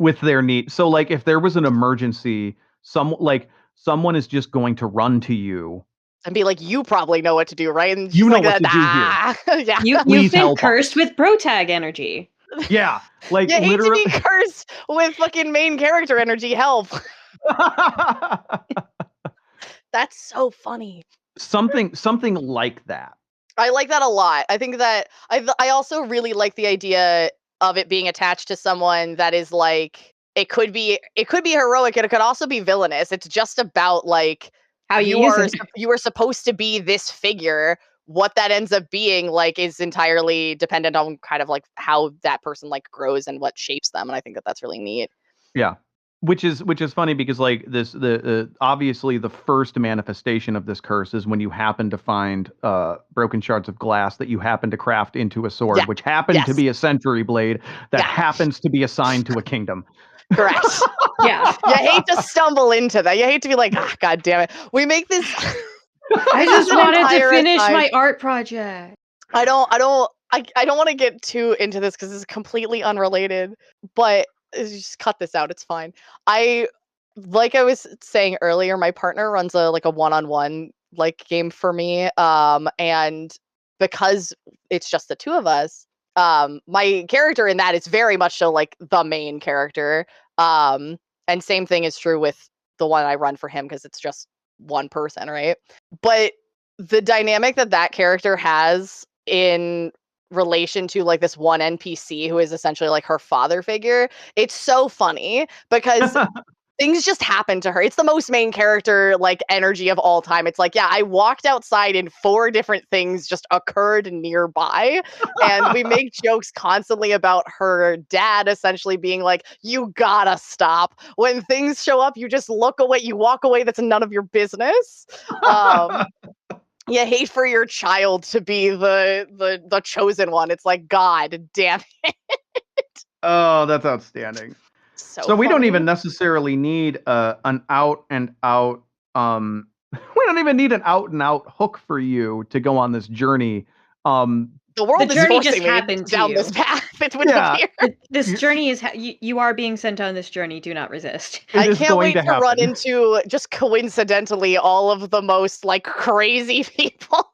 with their need. So like if there was an emergency, someone is just going to run to you and be like, you probably know what to do, right? And You she's know like, what to do here. Yeah. You've Please been help us. cursed with protag energy. Yeah, like You hate to literally. be cursed with fucking main character energy. Help. That's so funny. something like that. I like that a lot. I think that I also really like the idea of it being attached to someone that is like it could be heroic and it could also be villainous. It's just about like How you use it. you are supposed to be this figure. What that ends up being like is entirely dependent on kind of like how that person like grows and what shapes them, and I think that that's really neat. Yeah, which is funny because like the obviously the first manifestation of this curse is when you happen to find broken shards of glass that you happen to craft into a sword, Yeah. which happened to Yes. be a century blade that Yeah. happens to be assigned to a kingdom. Correct. Yeah. You hate to stumble into that. You hate to be like, God damn it. We make this. I just wanted to finish my art project. I don't want to get too into this because it's completely unrelated, but just cut this out. It's fine. Like I was saying earlier, my partner runs a one-on-one like game for me. And because it's just the two of us, my character in that is very much so like the main character. And same thing is true with the one I run for him because it's just one person, right? But the dynamic that character has in relation to like this one NPC who is essentially like her father figure, it's so funny because things just happen to her. It's the most main character like energy of all time. It's like, yeah, I walked outside and 4 different things just occurred nearby. And we make jokes constantly about her dad essentially being like, you gotta stop. When things show up, you just look away, you walk away, that's none of your business. You hate for your child to be the chosen one. It's like, God damn it. Oh, that's outstanding. So we don't even necessarily need an out and out we don't even need an out and out hook for you to go on this journey. The world is forcing me down this path. It would appear. This journey is you are being sent on this journey. Do not resist. I can't wait to run into just coincidentally all of the most like crazy people.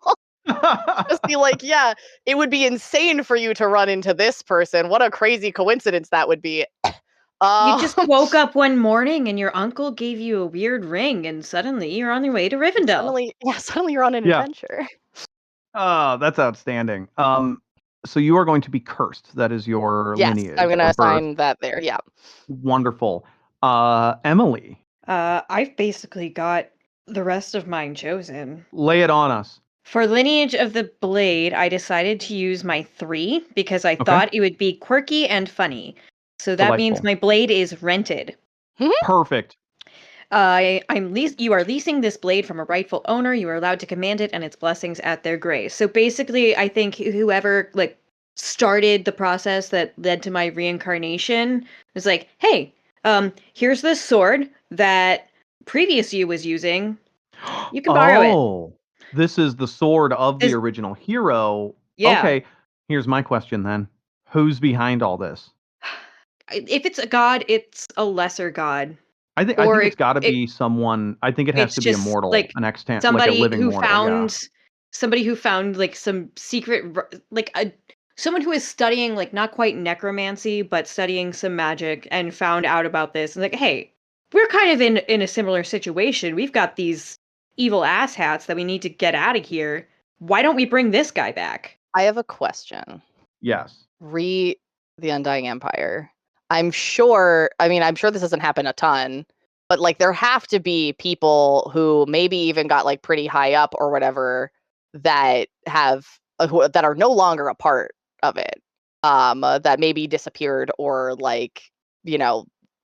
Just be like, yeah, it would be insane for you to run into this person. What a crazy coincidence that would be. You just woke up one morning and your uncle gave you a weird ring, and suddenly you're on your way to Rivendell. Suddenly you're on an adventure. Oh, that's outstanding. So you are going to be cursed. That is your lineage. I'm gonna assign that there. Yeah. Wonderful. Emily. I've basically got the rest of mine chosen. Lay it on us. For Lineage of the Blade, I decided to use my 3 because I thought it would be quirky and funny. So that means my blade is rented. Perfect. You are leasing this blade from a rightful owner. You are allowed to command it and its blessings at their grace. So basically, I think whoever like started the process that led to my reincarnation was like, hey, here's this sword that previous you was using. You can borrow it. Oh, this is the sword of the original hero. Yeah. Okay, here's my question then. Who's behind all this? If it's a god, it's a lesser god. I think it's got to be someone. I think it has to be a mortal, like an extant, somebody like a living who mortal. Somebody who found like some secret, someone who is studying like not quite necromancy, but studying some magic and found out about this and like, hey, we're kind of in a similar situation. We've got these evil asshats that we need to get out of here. Why don't we bring this guy back? I have a question. Yes. The Undying Empire. I'm sure this doesn't happen a ton, but like there have to be people who maybe even got like pretty high up or whatever that have that are no longer a part of it. That maybe disappeared or like,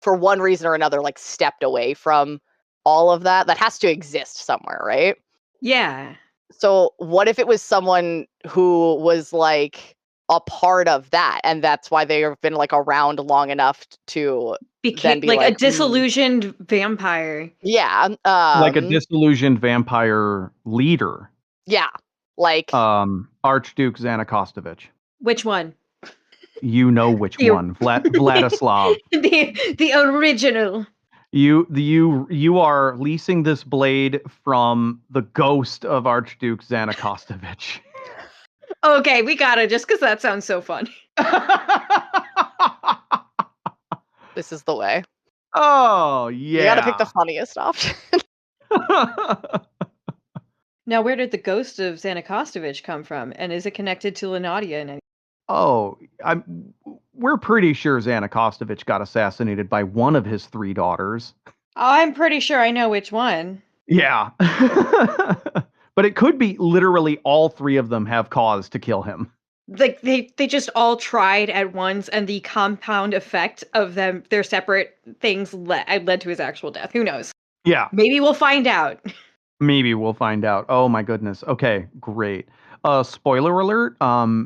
for one reason or another, like stepped away from all of that. That has to exist somewhere, right? Yeah. So what if it was someone who was like a part of that, and that's why they have been like around long enough to then be like a like disillusioned vampire. Yeah, like a disillusioned vampire leader. Yeah, like Archduke Xanakostovic. Which one? You know which one, Vladislav. The original. You are leasing this blade from the ghost of Archduke Xanakostovic. Okay, we got it. Just because that sounds so fun. This is the way. Oh yeah. You gotta pick the funniest option. Now, where did the ghost of Xanakostovic come from, and is it connected to Lenadia in any? Oh, we're pretty sure Xanakostovic got assassinated by one of his 3 daughters. I'm pretty sure I know which one. Yeah. But it could be literally all 3 of them have cause to kill him. Like they just all tried at once, and the compound effect of them, their separate things, led to his actual death. Who knows? Yeah. Maybe we'll find out. Maybe we'll find out. Oh my goodness. Okay, great. Spoiler alert,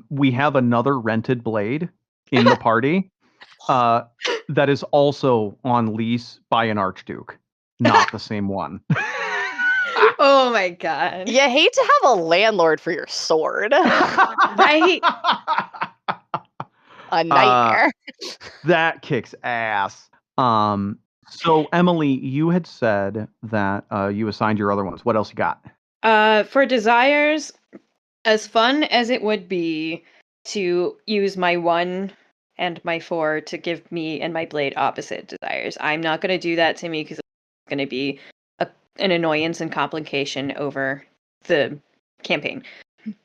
we have another rented blade in the party that is also on lease by an archduke, not the same one. Oh my god. You hate to have a landlord for your sword. Right? A nightmare. That kicks ass. So Emily, you had said that you assigned your other ones. What else you got? For desires, as fun as it would be to use my 1 and my 4 to give me and my blade opposite desires, I'm not going to do that to me because it's going to be an annoyance and complication over the campaign.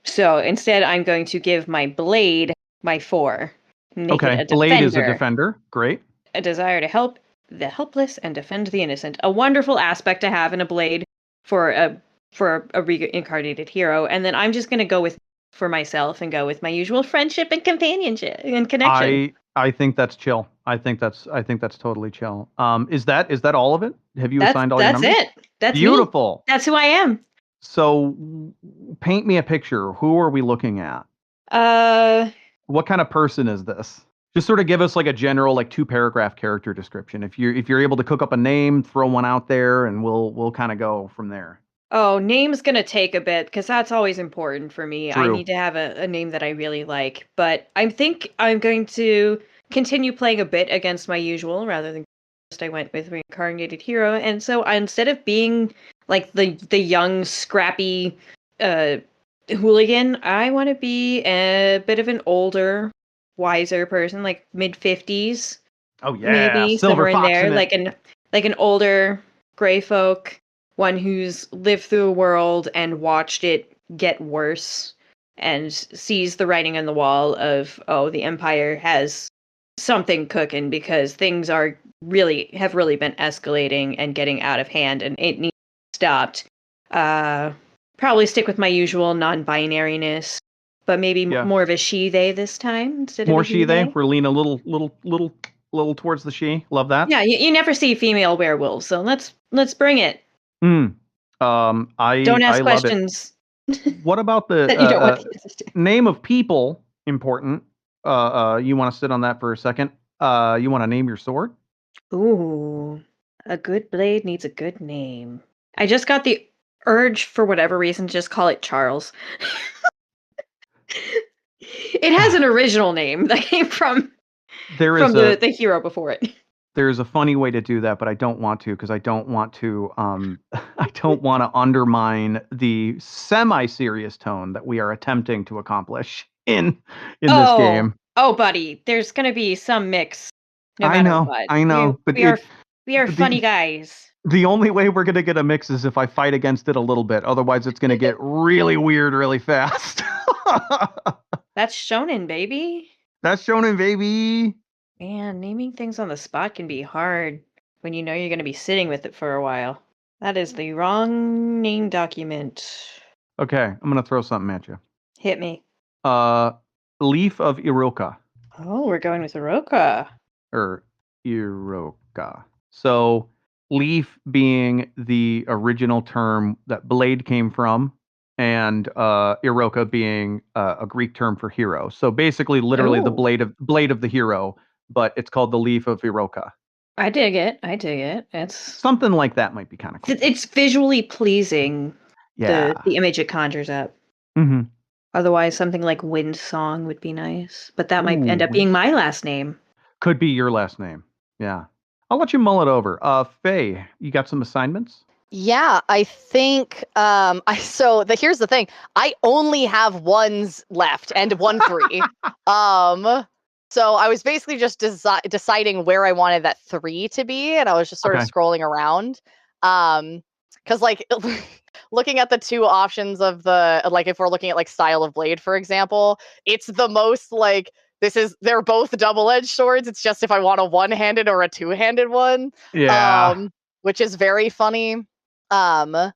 So instead, I'm going to give my blade my 4. Make it a defender. Blade is a defender. Great. A desire to help the helpless and defend the innocent. A wonderful aspect to have in a blade for a reincarnated hero. And then I'm just going to go for myself and go with my usual friendship and companionship and connection. I think that's chill. I think that's totally chill. Is that all of it? Have you assigned all your numbers? That's it. That's beautiful. Me. That's who I am. So paint me a picture. Who are we looking at? What kind of person is this? Just sort of give us like a general, like 2-paragraph character description. If you're able to cook up a name, throw one out there, and we'll kind of go from there. Oh, name's gonna take a bit because that's always important for me. True. I need to have a name that I really like. But I think I'm going to continue playing a bit against my usual rather than just I went with reincarnated hero. And so instead of being like the young, scrappy hooligan, I want to be a bit of an older, wiser person, like mid-50s. Oh yeah, maybe Silver somewhere in there, like an older gray folk, one who's lived through a world and watched it get worse and sees the writing on the wall of, oh, the Empire has something cooking because things have really been escalating and getting out of hand, and it needs to be stopped. Probably stick with my usual non-binariness, but maybe more of a she/they this time instead more of a she/they. We're leaning a little towards the she. Love that. Yeah, you never see female werewolves, so let's bring it. I don't ask love questions. It. What about the you don't want the name of people? Important. You want to sit on that for a second? You want to name your sword? Ooh, a good blade needs a good name. I just got the urge, for whatever reason, to just call it Charles. It has an original name that came from the hero before it. There's a funny way to do that, but I don't want to because I don't want to I don't want to undermine the semi-serious tone that we are attempting to accomplish in this game. Oh, buddy, there's gonna be some mix. No matter what. I know, we are funny guys. The only way we're gonna get a mix is if I fight against it a little bit. Otherwise, it's gonna get really weird really fast. That's shonen, baby. That's shonen, baby. Man, naming things on the spot can be hard when you know you're going to be sitting with it for a while. That is the wrong name document. Okay, I'm going to throw something at you. Hit me. Leaf of Iroka. Oh, we're going with Iroka. Iroka. So, leaf being the original term that blade came from, and Iroka being a Greek term for hero. So basically, literally the blade of the hero, but it's called the leaf of Iroka. I dig it. It's something like that might be kind of cool. It's visually pleasing. Yeah. The image it conjures up. Mm-hmm. Otherwise, something like Wind Song would be nice, but that might end up being my last name. Could be your last name. Yeah. I'll let you mull it over. Faye, you got some assignments? Yeah, I think here's the thing. I only have ones left and 3. So I was basically just deciding where I wanted that 3 to be, and I was just sort of scrolling around. Cuz like looking at the 2 options of the like if we're looking at like style of blade, for example, it's the most like they're both double-edged swords. It's just if I want a one-handed or a two-handed one. Yeah. Which is very funny. But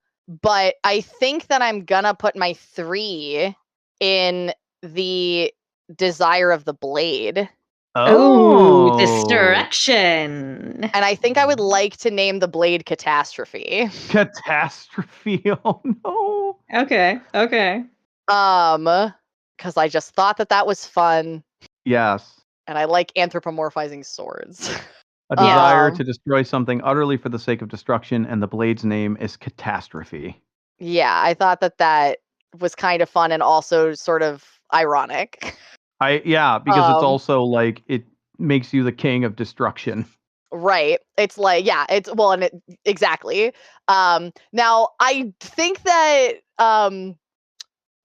I think that I'm gonna put my 3 in the Desire of the Blade. Oh, destruction. And I think I would like to name the blade Catastrophe. Catastrophe. Oh no. Okay. Because I just thought that was fun. Yes. And I like anthropomorphizing swords. A desire to destroy something utterly for the sake of destruction, and the blade's name is Catastrophe. Yeah, I thought that was kind of fun and also sort of ironic. Because it's also like it makes you the king of destruction. Right. It's like, yeah, exactly. Now I think that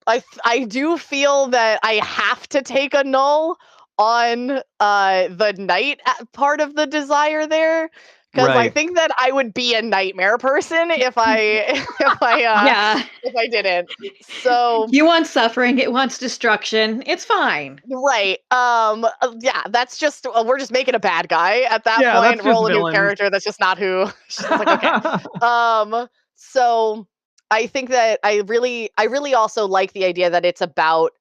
I do feel that I have to take a null on the knight part of the desire there, because I think that I would be a nightmare person if I didn't. So you want suffering, it wants destruction. It's fine. Right. Yeah, that's just we're just making a bad guy at that point. Roll a new character. That's just not who. She's like, okay. So I think that I really also like the idea that it's about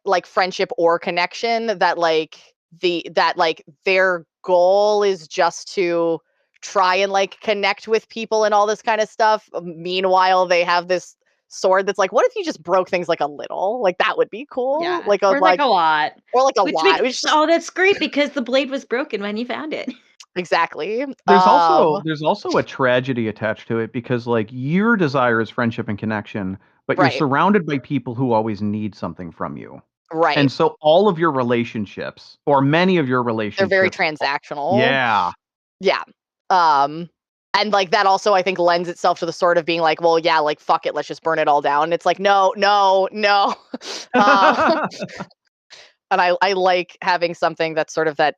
like friendship or connection, that their goal is just to try and like connect with people and all this kind of stuff. Meanwhile, they have this sword that's like, what if you just broke things like a little? Like that would be cool. Yeah. Like a lot. Oh, that's great, because the blade was broken when you found it. Exactly. There's also a tragedy attached to it, because like your desire is friendship and connection, but you're surrounded by people who always need something from you. Right. And so all of your relationships, or many of your relationships, they're very transactional. Yeah. Yeah. And like that also I think lends itself to the sort of being like, well, yeah, like fuck it, let's just burn it all down. And it's like, no. And I like having something that's sort of that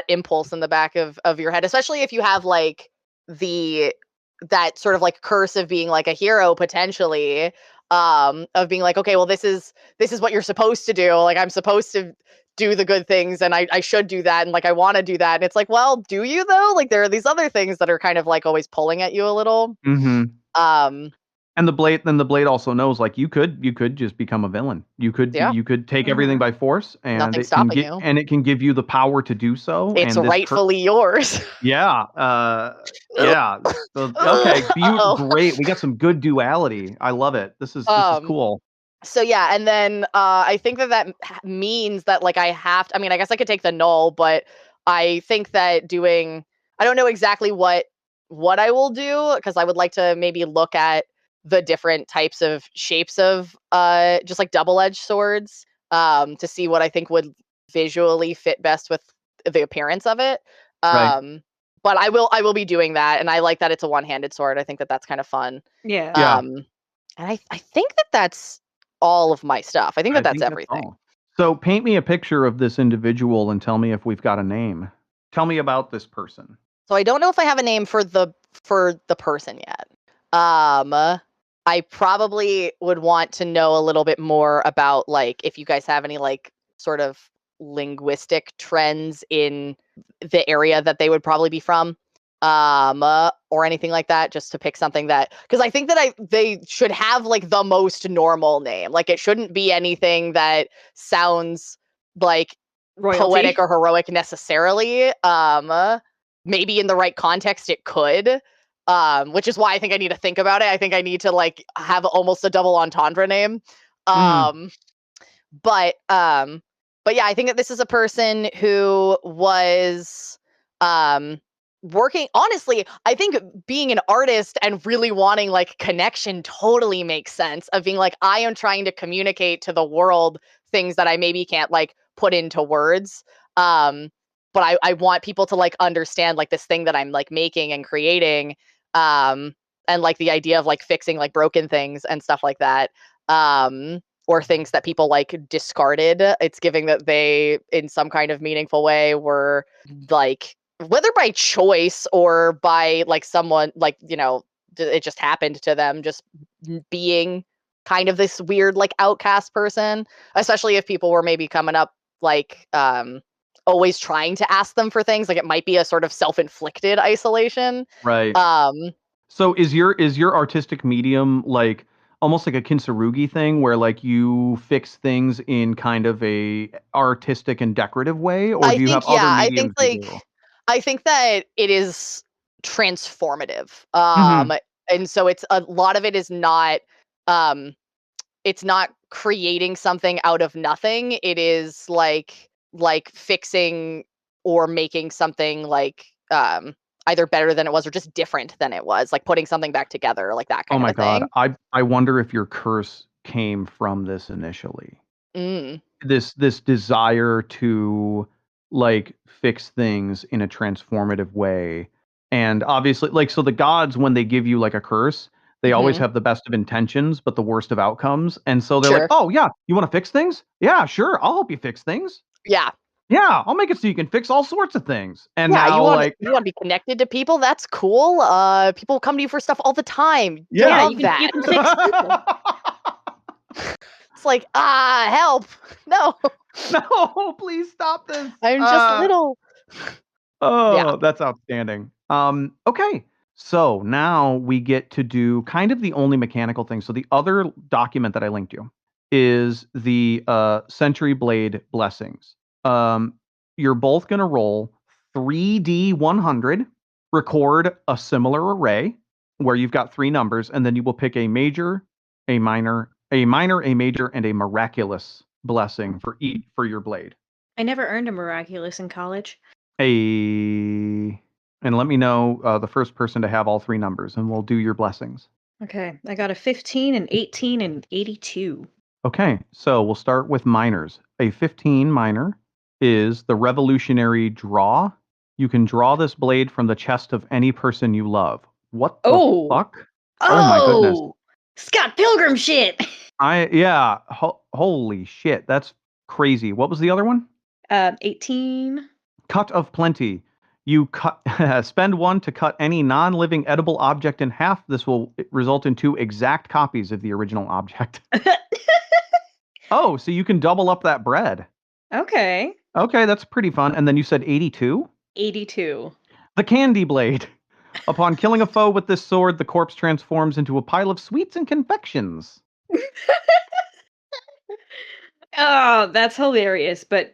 impulse in the back of your head, especially if you have like that sort of like curse of being like a hero potentially, of being like, okay, well, this is what you're supposed to do. Like I'm supposed to do the good things, and I should do that, and like I want to do that. And it's like, well, do you though? Like there are these other things that are kind of like always pulling at you a little. Mm-hmm. And the blade also knows, like, you could just become a villain. You could take everything by force, and nothing's stopping you. And it can give you the power to do so. It's rightfully yours. Yeah. Yeah. So, okay. Great. We got some good duality. I love it. This is cool. So yeah, and then I think that means that like I have to, I mean, I guess I could take the null, but I think that I don't know exactly what I will do, because I would like to maybe look at the different types of shapes of just like double-edged swords, to see what I think would visually fit best with the appearance of it. But I will be doing that, and I like that it's a one-handed sword. I think that that's kind of fun. Yeah. And I think that that's all of my stuff. I think that that's everything. So paint me a picture of this individual and tell me if we've got a name. Tell me about this person. So I don't know if I have a name for the person yet. I probably would want to know a little bit more about like if you guys have any like sort of linguistic trends in the area that they would probably be from, or anything like that, just to pick something that, because I think that they should have like the most normal name. Like it shouldn't be anything that sounds like royalty, poetic or heroic necessarily. Maybe in the right context it could. which is why I think I need to think about it. I think I need to like have almost a double entendre name. But yeah, I think that this is a person who was working. Honestly, I think being an artist and really wanting like connection totally makes sense, of being like, I am trying to communicate to the world things that I maybe can't like put into words. But I want people to like understand like this thing that I'm like making and creating. And like the idea of like fixing like broken things and stuff like that. Or things that people like discarded. It's giving that they, in some kind of meaningful way, were like, whether by choice or by like someone like, you know, it just happened to them, just being kind of this weird like outcast person, especially if people were maybe coming up like always trying to ask them for things. Like it might be a sort of self-inflicted isolation. Right. So is your artistic medium like almost like a kintsugi thing, where like you fix things in kind of a artistic and decorative way, or do you have other mediums you do? I think that it is transformative. And so it's a lot of it is not it's not creating something out of nothing. It is like fixing or making something like either better than it was or just different than it was, like putting something back together, like that kind of a thing. Oh my God. I wonder if your curse came from this initially. This desire to like fix things in a transformative way. And obviously, like, so the gods, when they give you like a curse, they always have the best of intentions, but the worst of outcomes. And so they're like, oh yeah, you want to fix things? Yeah, sure. I'll help you fix things. Yeah. Yeah, I'll make it so you can fix all sorts of things. And yeah, now, you want like, to be connected to people. That's cool. People come to you for stuff all the time. Yeah, you can fix people. It's like, help! No, no, please stop this. I'm just little. Oh, that's outstanding. Okay, so now we get to do kind of the only mechanical thing. So the other document that I linked you is the Century Blade Blessings. You're both going to roll 3d100, record a similar array where you've got three numbers, and then you will pick a major, a minor, a major, and a miraculous blessing for each for your blade. I never earned a miraculous in college. And let me know the first person to have all three numbers, and we'll do your blessings. Okay, I got a 15, an 18, and 82. Okay, so we'll start with minors. A 15 minor is the revolutionary draw. You can draw this blade from the chest of any person you love. What the fuck? Oh my goodness. Scott Pilgrim shit. Holy shit, that's crazy. What was the other one? 18. Cut of plenty. You spend one to cut any non-living edible object in half. This will result in 2 exact copies of the original object. Oh, so you can double up that bread. Okay. Okay, that's pretty fun. And then you said 82? 82. The Candy Blade. Upon killing a foe with this sword, the corpse transforms into a pile of sweets and confections. Oh, that's hilarious, but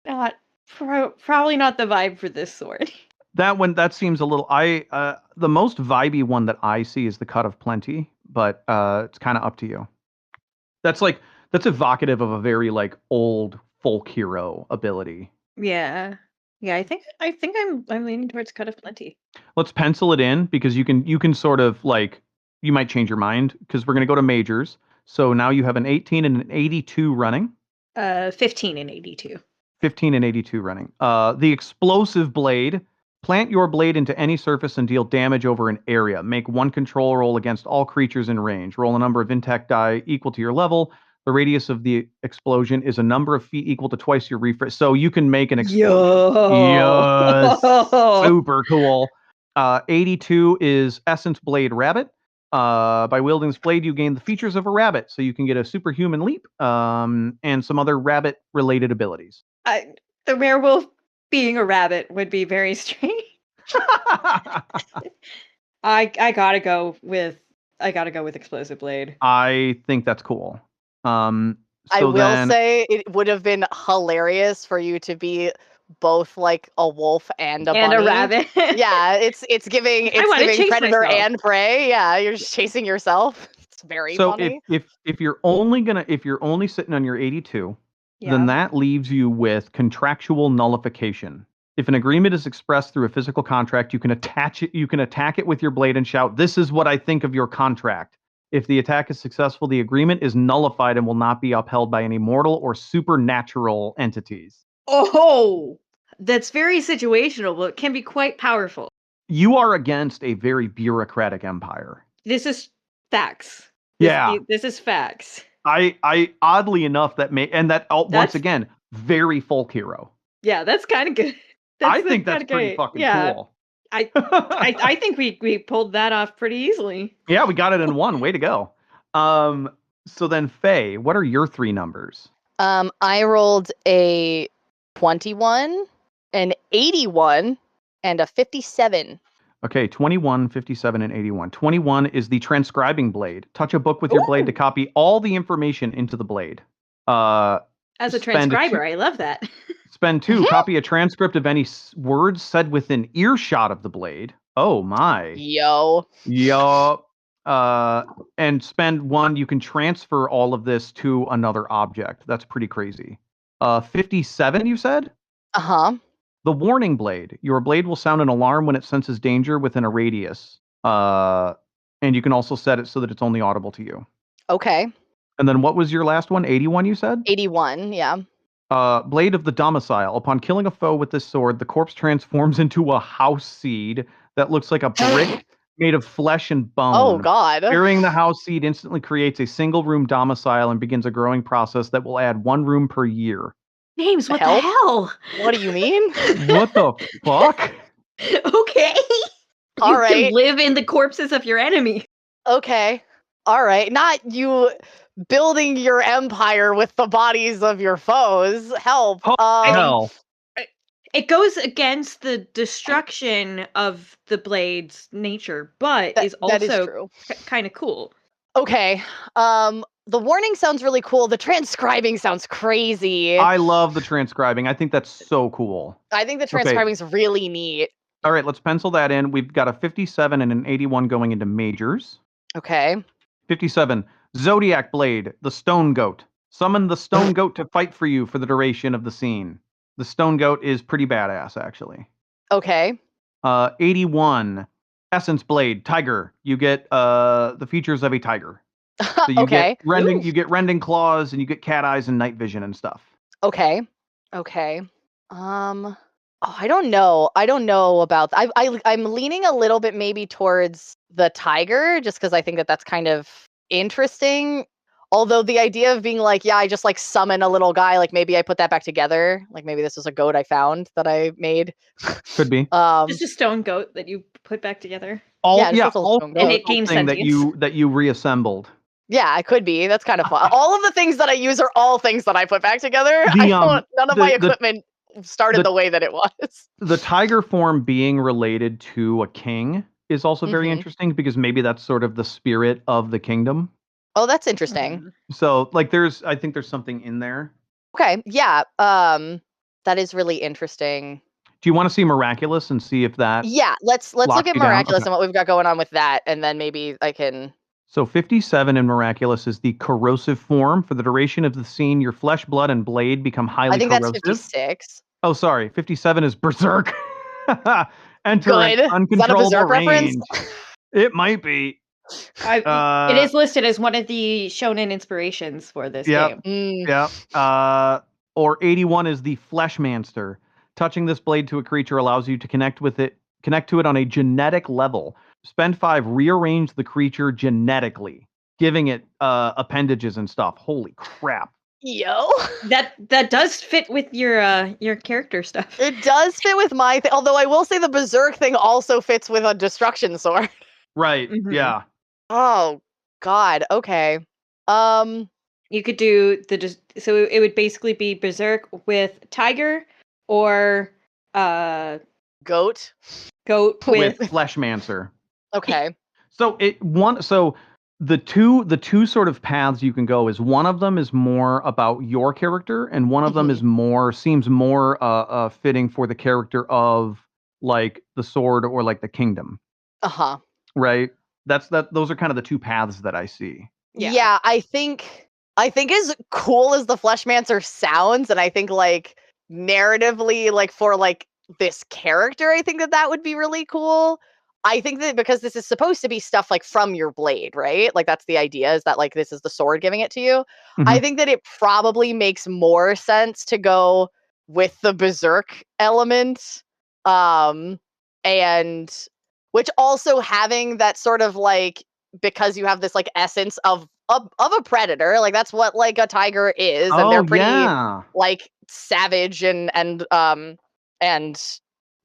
not probably not the vibe for this sword. That seems a little. The most vibey one that I see is the Cut of Plenty, but it's kind of up to you. That's evocative of a very like old folk hero ability. Yeah. I think I'm leaning towards Cut of Plenty. Let's pencil it in, because you can sort of like, you might change your mind, because we're gonna go to majors. So now you have an 18 and an 82 running. 15 and 82. 15 and 82 running. The Explosive Blade. Plant your blade into any surface and deal damage over an area. Make one control roll against all creatures in range. Roll a number of intact die equal to your level. The radius of the explosion is a number of feet equal to twice your refresh. So you can make an explosion. Yes. Super cool. 82 is Essence Blade Rabbit. By wielding this blade, you gain the features of a rabbit. So you can get a superhuman leap and some other rabbit-related abilities. The werewolf being a rabbit would be very strange. I gotta go with Explosive Blade. I think that's cool. I will say it would have been hilarious for you to be both like a wolf and a and bunny. a rabbit. Yeah, it's giving predator myself. and prey. Yeah, you're just chasing yourself. It's very funny. So if you're only sitting on your 82, then that leaves you with contractual nullification. If an agreement is expressed through a physical contract, you can attack it with your blade and shout, "This is what I think of your contract." If the attack is successful, the agreement is nullified and will not be upheld by any mortal or supernatural entities. Oh, that's very situational, but it can be quite powerful. You are against a very bureaucratic empire. This is facts. Yeah. This is facts. I oddly enough once again, very folk hero. Yeah, that's kind of good. I think that's pretty fucking cool. I think we pulled that off pretty easily. Yeah, we got it in one. Way to go. So then, Faye, what are your 3 numbers? I rolled a 21, an 81, and a 57. Okay, 21, 57, and 81. 21 is the transcribing blade. Touch a book with your blade to copy all the information into the blade. As a transcriber, I love that. Spend 2, copy a transcript of any words said within earshot of the blade. Oh my. Yo. And spend 1, you can transfer all of this to another object. That's pretty crazy. 57, you said? Uh-huh. The warning blade. Your blade will sound an alarm when it senses danger within a radius. And you can also set it so that it's only audible to you. Okay. And then what was your last one? 81, you said? 81, yeah. Blade of the Domicile. Upon killing a foe with this sword, the corpse transforms into a house seed that looks like a brick made of flesh and bone. Oh, God. Burying the house seed instantly creates a single-room domicile and begins a growing process that will add 1 room per year. James, what the hell? What do you mean? What the fuck? Okay. All right. You can live in the corpses of your enemy. Okay. All right. Not you building your empire with the bodies of your foes. Help. Hell. It goes against the destruction of the blade's nature, but is also kind of cool. Okay. The warning sounds really cool. The transcribing sounds crazy. I love the transcribing. I think that's so cool. I think the transcribing's really neat. All right, let's pencil that in. We've got a 57 and an 81 going into majors. Okay. 57. Zodiac Blade, the Stone Goat. Summon the Stone Goat to fight for you for the duration of the scene. The Stone Goat is pretty badass, actually. Okay. 81. Essence Blade, Tiger. You get the features of a tiger. So you get rending claws, and you get cat eyes and night vision and stuff. Okay. I don't know. I don't know about. I'm leaning a little bit maybe towards the tiger, just because I think that's kind of interesting. Although the idea of being like, yeah, I just like summon a little guy, like maybe I put that back together. Like maybe this was a goat I found that I made. Could be. Just a stone goat that you put back together. All and it gained sentience. that you reassembled. Yeah, it could be. That's kind of fun. All of the things that I use are all things that I put back together. None of my equipment started the way that it was. The tiger form being related to a king is also very interesting, because maybe that's sort of the spirit of the kingdom. Oh, that's interesting. So, like, I think there's something in there. Okay, yeah. That is really interesting. Do you want to see Miraculous and see if that? Yeah, let's look at Miraculous and what we've got going on with that, and then maybe I can. So 57 in Miraculous is the corrosive form. For the duration of the scene, your flesh, blood, and blade become highly corrosive. I think that's 56. Oh, sorry. 57 is Berserk. Enter Good. an uncontrollable Is that a Berserk range. reference? It might be. It is listed as one of the shonen inspirations for this game. Yeah. Or 81 is the Fleshmanster. Touching this blade to a creature allows you to connect to it on a genetic level. Spend 5, rearrange the creature genetically, giving it appendages and stuff. Holy crap. Yo. That does fit with your character stuff. It does fit with my thing. Although I will say the Berserk thing also fits with a destruction sword. Right. Yeah. Oh God. Okay. You could do so it would basically be Berserk with tiger or goat with Fleshmancer. Okay. So the two sort of paths you can go is one of them is more about your character, and one of them is seems more fitting for the character of like the sword or like the kingdom. Right? Those are kind of the two paths that I see. Yeah, I think as cool as the Fleshmancer sounds, and I think like narratively, like for like this character, I think that would be really cool. I think that because this is supposed to be stuff like from your blade, right? Like that's the idea, is that like this is the sword giving it to you. I think that it probably makes more sense to go with the berserk element. And which also having that sort of like, because you have this like essence of a predator, like that's what like a tiger is, and they're pretty like savage and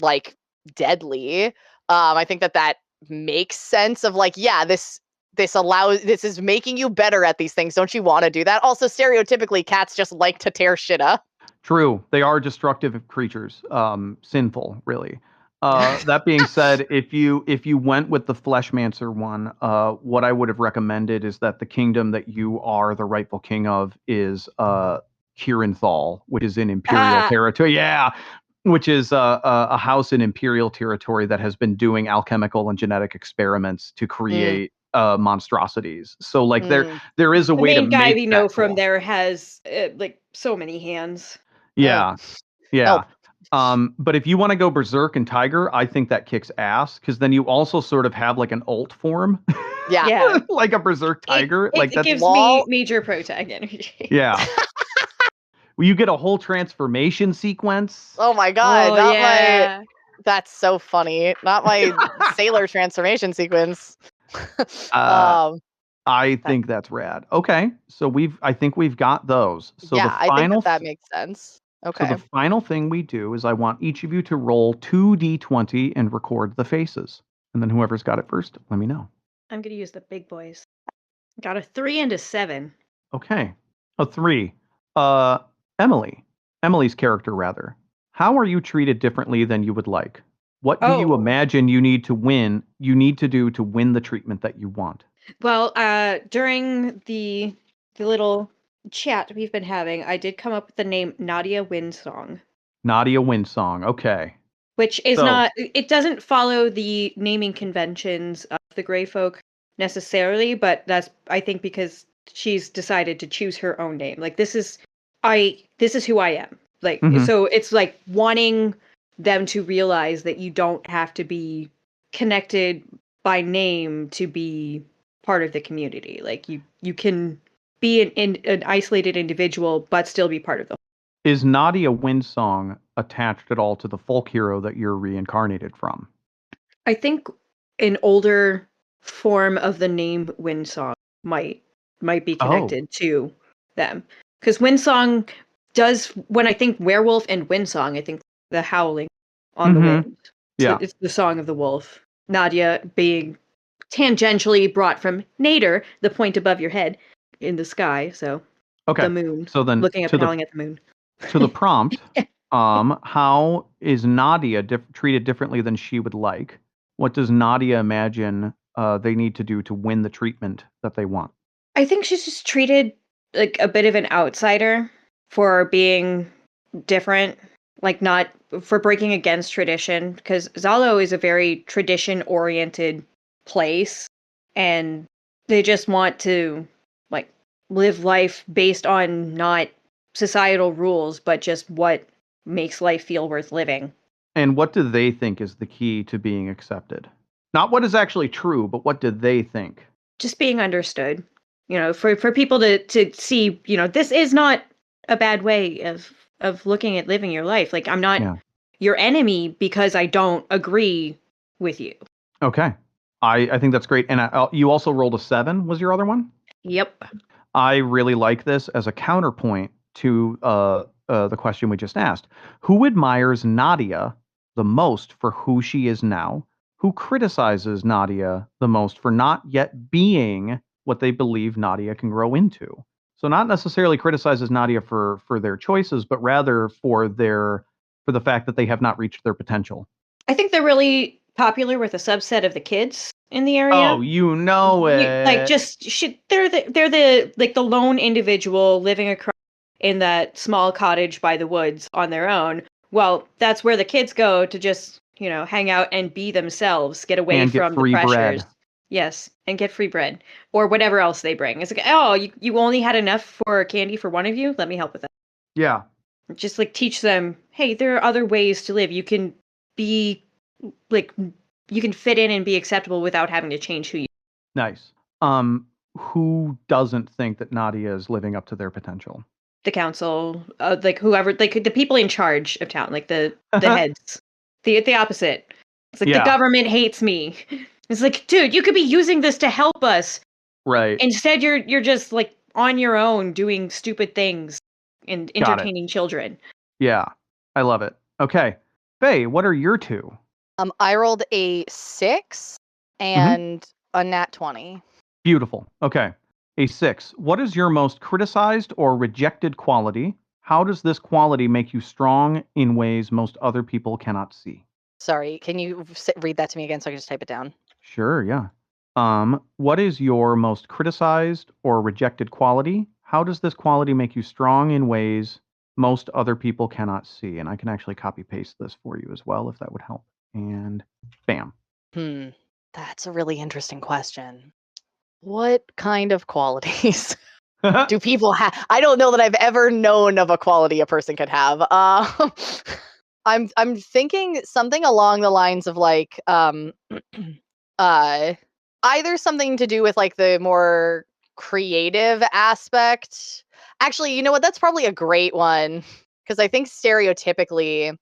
like deadly. I think that makes sense of like, yeah, this is making you better at these things. Don't you want to do that? Also, stereotypically, cats just like to tear shit up. True. They are destructive creatures. Sinful, really. That being said, if you went with the Fleshmancer one, what I would have recommended is that the kingdom that you are the rightful king of is Kirinthal, which is in Imperial territory. Yeah, which is a house in Imperial territory that has been doing alchemical and genetic experiments to create monstrosities. So like there is a way to make the main guy we know cool. from there has like so many hands. Yeah. Yeah. But if you want to go berserk and tiger, I think that kicks ass, because then you also sort of have like an alt form. Yeah. Like a berserk tiger. It gives me major protag energy. Yeah. Well, you get a whole transformation sequence. Oh my god, that's so funny. Not my sailor transformation sequence. I think that's rad. Okay, so I think we've got those. So yeah, I think that makes sense. Okay. So the final thing we do is I want each of you to roll 2d20 and record the faces. And then whoever's got it first, let me know. I'm going to use the big boys. Got a 3 and a 7. Okay. A 3. Emily's character, rather. How are you treated differently than you would like? What do you imagine you need to do to win the treatment that you want? Well, during the little chat we've been having, I did come up with the name Nadia Windsong. Nadia Windsong, okay. Which is it doesn't follow the naming conventions of the Grey Folk necessarily, but that's, I think, because she's decided to choose her own name. Like, this is who I am. Like, so it's like wanting them to realize that you don't have to be connected by name to be part of the community. Like, you can be an isolated individual, but still be part of the whole. Is Nadia Windsong attached at all to the folk hero that you're reincarnated from? I think an older form of the name Windsong might be connected to them. Because Windsong does, when I think werewolf and Windsong, I think the howling on the wind. Yeah. It's the song of the wolf. Nadia being tangentially brought from nadir, the point above your head in the sky. So the moon. So then looking up and howling at the moon. To the prompt, how is Nadia treated differently than she would like? What does Nadia imagine they need to do to win the treatment that they want? I think she's just treated like a bit of an outsider for being different, like not for breaking against tradition, because Zalo is a very tradition-oriented place, and they just want to like live life based on not societal rules, but just what makes life feel worth living. And what do they think is the key to being accepted? Not what is actually true, but what do they think? Just being understood. You know, for people to see, you know, this is not a bad way of looking at living your life. Like, I'm not your enemy because I don't agree with you. Okay. I think that's great. And you also rolled a 7, was your other one? Yep. I really like this as a counterpoint to the question we just asked. Who admires Nadia the most for who she is now? Who criticizes Nadia the most for not yet being what they believe Nadia can grow into? So not necessarily criticizes Nadia for their choices, but rather for the fact that they have not reached their potential. I think they're really popular with a subset of the kids in the area. Oh, you know it. Like just they're the like the lone individual living across in that small cottage by the woods on their own. Well, that's where the kids go to just, hang out and be themselves, get away And get from the free pressures. bread. Yes, and get free bread or whatever else they bring. It's like, oh, you only had enough for candy for one of you? Let me help with that. Yeah. Just like teach them, hey, there are other ways to live. You can be like you can fit in and be acceptable without having to change who you are. Nice. Who doesn't think that Nadia is living up to their potential? The council, like whoever, like the people in charge of town, like the heads. The opposite. It's like the government hates me. It's like, dude, you could be using this to help us. Right. Instead, you're just like on your own doing stupid things and entertaining children. Yeah, I love it. Okay, Faye, what are your two? I rolled a 6 and a nat 20. Beautiful. Okay, a 6. What is your most criticized or rejected quality? How does this quality make you strong in ways most other people cannot see? Sorry, can you read that to me again so I can just type it down? Sure, yeah. What is your most criticized or rejected quality? How does this quality make you strong in ways most other people cannot see? And I can actually copy paste this for you as well, if that would help. And bam. That's a really interesting question. What kind of qualities do people have? I don't know that I've ever known of a quality a person could have. I'm thinking something along the lines of like either something to do with like the more creative aspect. Actually, you know what? That's probably a great one because I think stereotypically,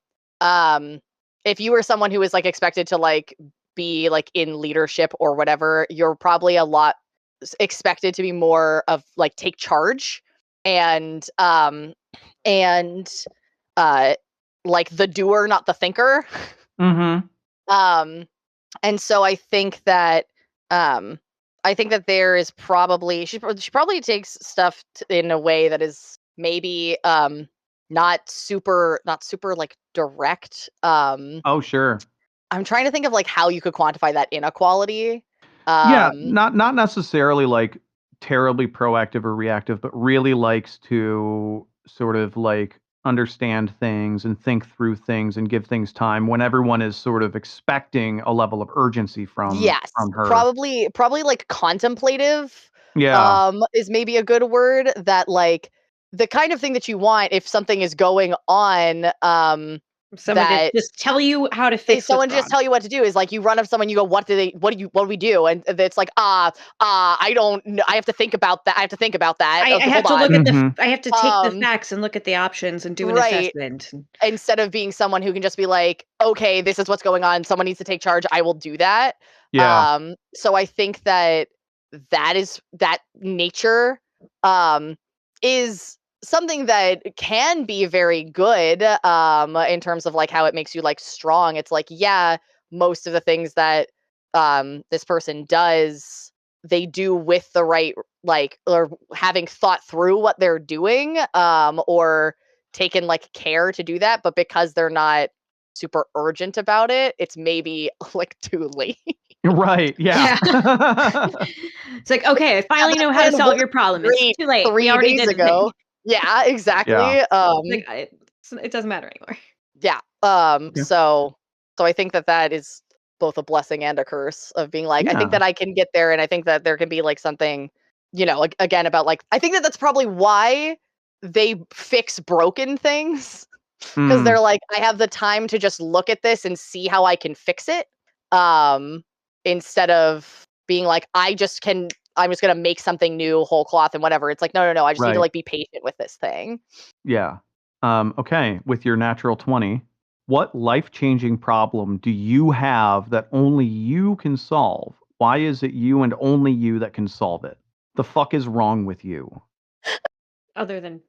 if you were someone who was like expected to like be like in leadership or whatever, you're probably a lot expected to be more of like take charge and like the doer, not the thinker. And so I think that there is probably she probably takes stuff in a way that is maybe not super like direct. Oh, sure. I'm trying to think of like how you could quantify that inequality. Yeah, not necessarily like terribly proactive or reactive, but really likes to sort of like understand things and think through things and give things time when everyone is sort of expecting a level of urgency from her. Probably like contemplative. Yeah. Is maybe a good word. That like the kind of thing that you want if something is going on. Someone to just tell you how to fix. Someone just tell you what to do is like you run up to someone, you go, what do we do? And it's like, I don't know. I have to think about that. I have to look at I have to take the facts and look at the options and do an assessment. Instead of being someone who can just be like, okay, this is what's going on. Someone needs to take charge. I will do that. Yeah. So I think that nature, is something that can be very good in terms of like how it makes you like strong. It's like, yeah, most of the things that this person does, they do with the right like or having thought through what they're doing or taken like care to do that, but because they're not super urgent about it, it's maybe like too late. Right. Yeah. It's like, okay, I finally know how to solve your problem. It's too late. 3 days ago. Yeah, exactly. Yeah. It doesn't matter anymore. Yeah. So I think that is both a blessing and a curse of being like, I think that I can get there, and I think that there can be like something, like, again, about like, I think that that's probably why they fix broken things, because they're like, I have the time to just look at this and see how I can fix it, instead of being like, I'm just gonna make something new, whole cloth and whatever. It's like, no, I just need to like be patient with this thing. Yeah. Okay, with your natural 20, what life-changing problem do you have that only you can solve? Why is it you and only you that can solve it? The fuck is wrong with you? Other than,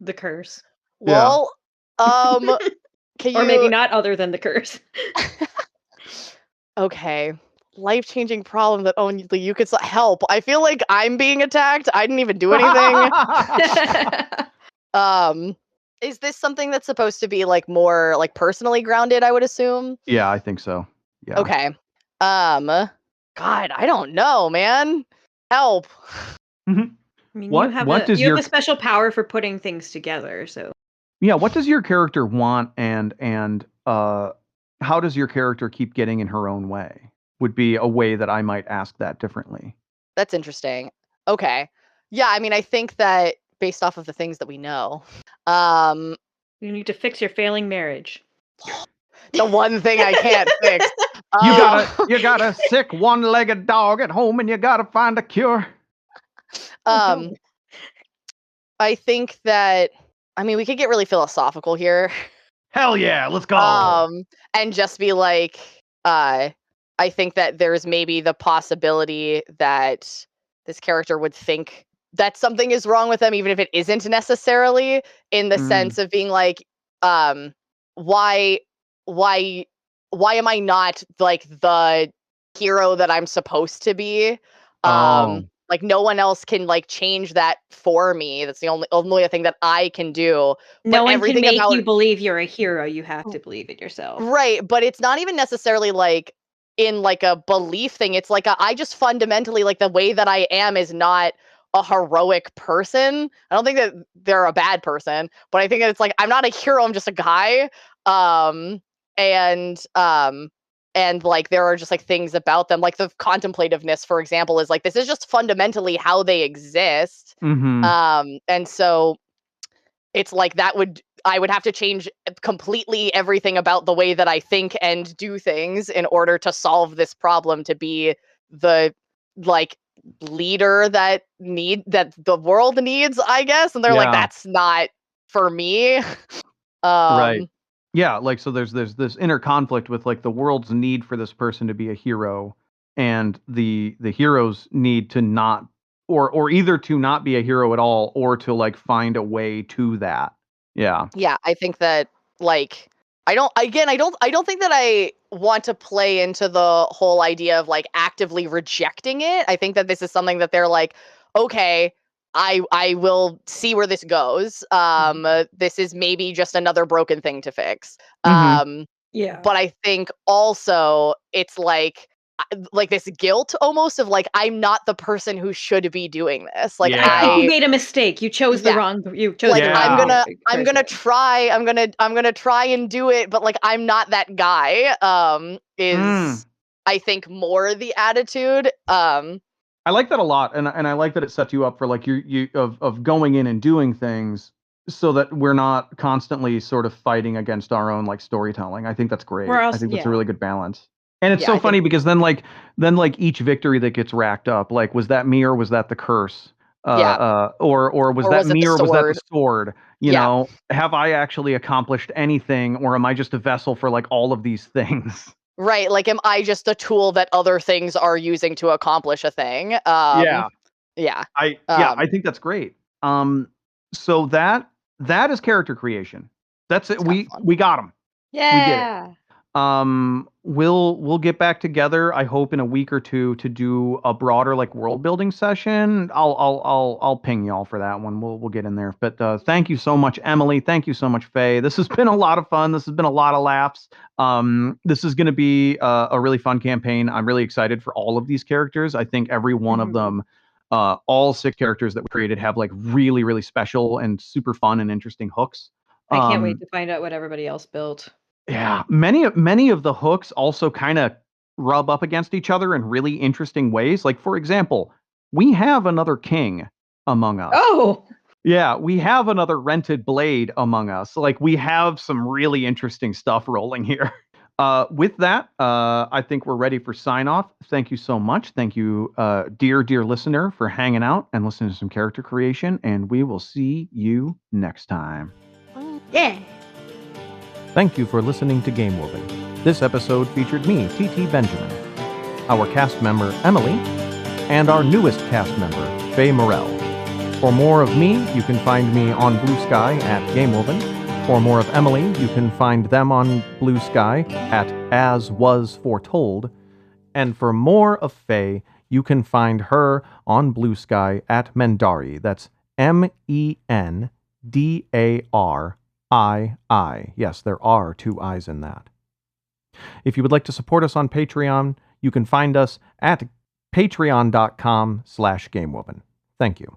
the curse. Well, can you... Or maybe not other than the curse. Okay. Life-changing problem that only you could help. I feel like I'm being attacked. I didn't even do anything. Is this something that's supposed to be like more like personally grounded, I would assume? Yeah, I think so. Yeah. Okay. God, I don't know, man. Help. Mm-hmm. I mean, What does you have your a special power for putting things together, so. Yeah, what does your character want, and how does your character keep getting in her own way? Would be a way that I might ask that differently. That's interesting. Okay. Yeah, I mean, I think that based off of the things that we know, um, You need to fix your failing marriage. the one thing I can't fix. You got a sick one-legged dog at home, and you gotta find a cure. Um, I think that, I mean, we could get really philosophical here. Hell yeah, let's go. And just be like, I think that there's maybe the possibility that this character would think that something is wrong with them, even if it isn't necessarily, in the sense of being like, why am I not like the hero that I'm supposed to be? Like no one else can like change that for me. That's the only thing that I can do. No one can make about you believe you're a hero. You have to believe it yourself. Right, but it's not even necessarily like in like a belief thing. It's like I just fundamentally like the way that I am is not a heroic person. I don't think that they're a bad person, but I think that it's like I'm not a hero, I'm just a guy. And like there are just like things about them, like the contemplativeness, for example, is like this is just fundamentally how they exist. And so it's like I would have to change completely everything about the way that I think and do things in order to solve this problem, to be the like leader that the world needs, I guess. And they're like, that's not for me. Right. Yeah, like so there's this inner conflict with like the world's need for this person to be a hero, and the hero's need to not, or either to not be a hero at all, or to like find a way to that. Yeah. Yeah, I think that like I don't think that I want to play into the whole idea of like actively rejecting it. I think that this is something that they're like, okay, I will see where this goes. This is maybe just another broken thing to fix. Yeah. But I think also it's like this guilt almost of like I'm not the person who should be doing this. Like I think you made a mistake. You chose the wrong. You chose like the I'm wrong. gonna try. I'm gonna try and do it, but like I'm not that guy. Is I think more the attitude. I like that a lot, and I like that it sets you up for like you of going in and doing things so that we're not constantly sort of fighting against our own like storytelling. I think that's great. I think that's a really good balance. And it's so funny because then like each victory that gets racked up, like was that me or was that the curse? Or was that me or was that the sword? You know, have I actually accomplished anything, or am I just a vessel for like all of these things? Right, like am I just a tool that other things are using to accomplish a thing? I think that's great. So that is character creation. That's it. We got them. Yeah. We did it. We'll get back together, I hope, in a week or two to do a broader like world building session. I'll ping y'all for that one. We'll get in there. But thank you so much, Emily. Thank you so much, Faye. This has been a lot of fun. This has been a lot of laughs. This is going to be a really fun campaign. I'm really excited for all of these characters. I think every one of them, all 6 characters that we created, have like really, really special and super fun and interesting hooks. I can't wait to find out what everybody else built. Yeah, many of the hooks also kind of rub up against each other in really interesting ways. Like, for example, we have another king among us. Oh! Yeah, we have another rented blade among us. Like, we have some really interesting stuff rolling here. With that, I think we're ready for sign off. Thank you so much. Thank you, dear listener, for hanging out and listening to some character creation. And we will see you next time. Yeah. Thank you for listening to Game Woven. This episode featured me, T.T. Benjamin, our cast member, Emily, and our newest cast member, Faye Morell. For more of me, you can find me on Blue Sky at Game Woven. For more of Emily, you can find them on Blue Sky at As Was Foretold. And for more of Faye, you can find her on Blue Sky at Mendari. That's Mendari. Yes, there are 2 I's in that. If you would like to support us on Patreon, you can find us at patreon.com/GameWoman. Thank you.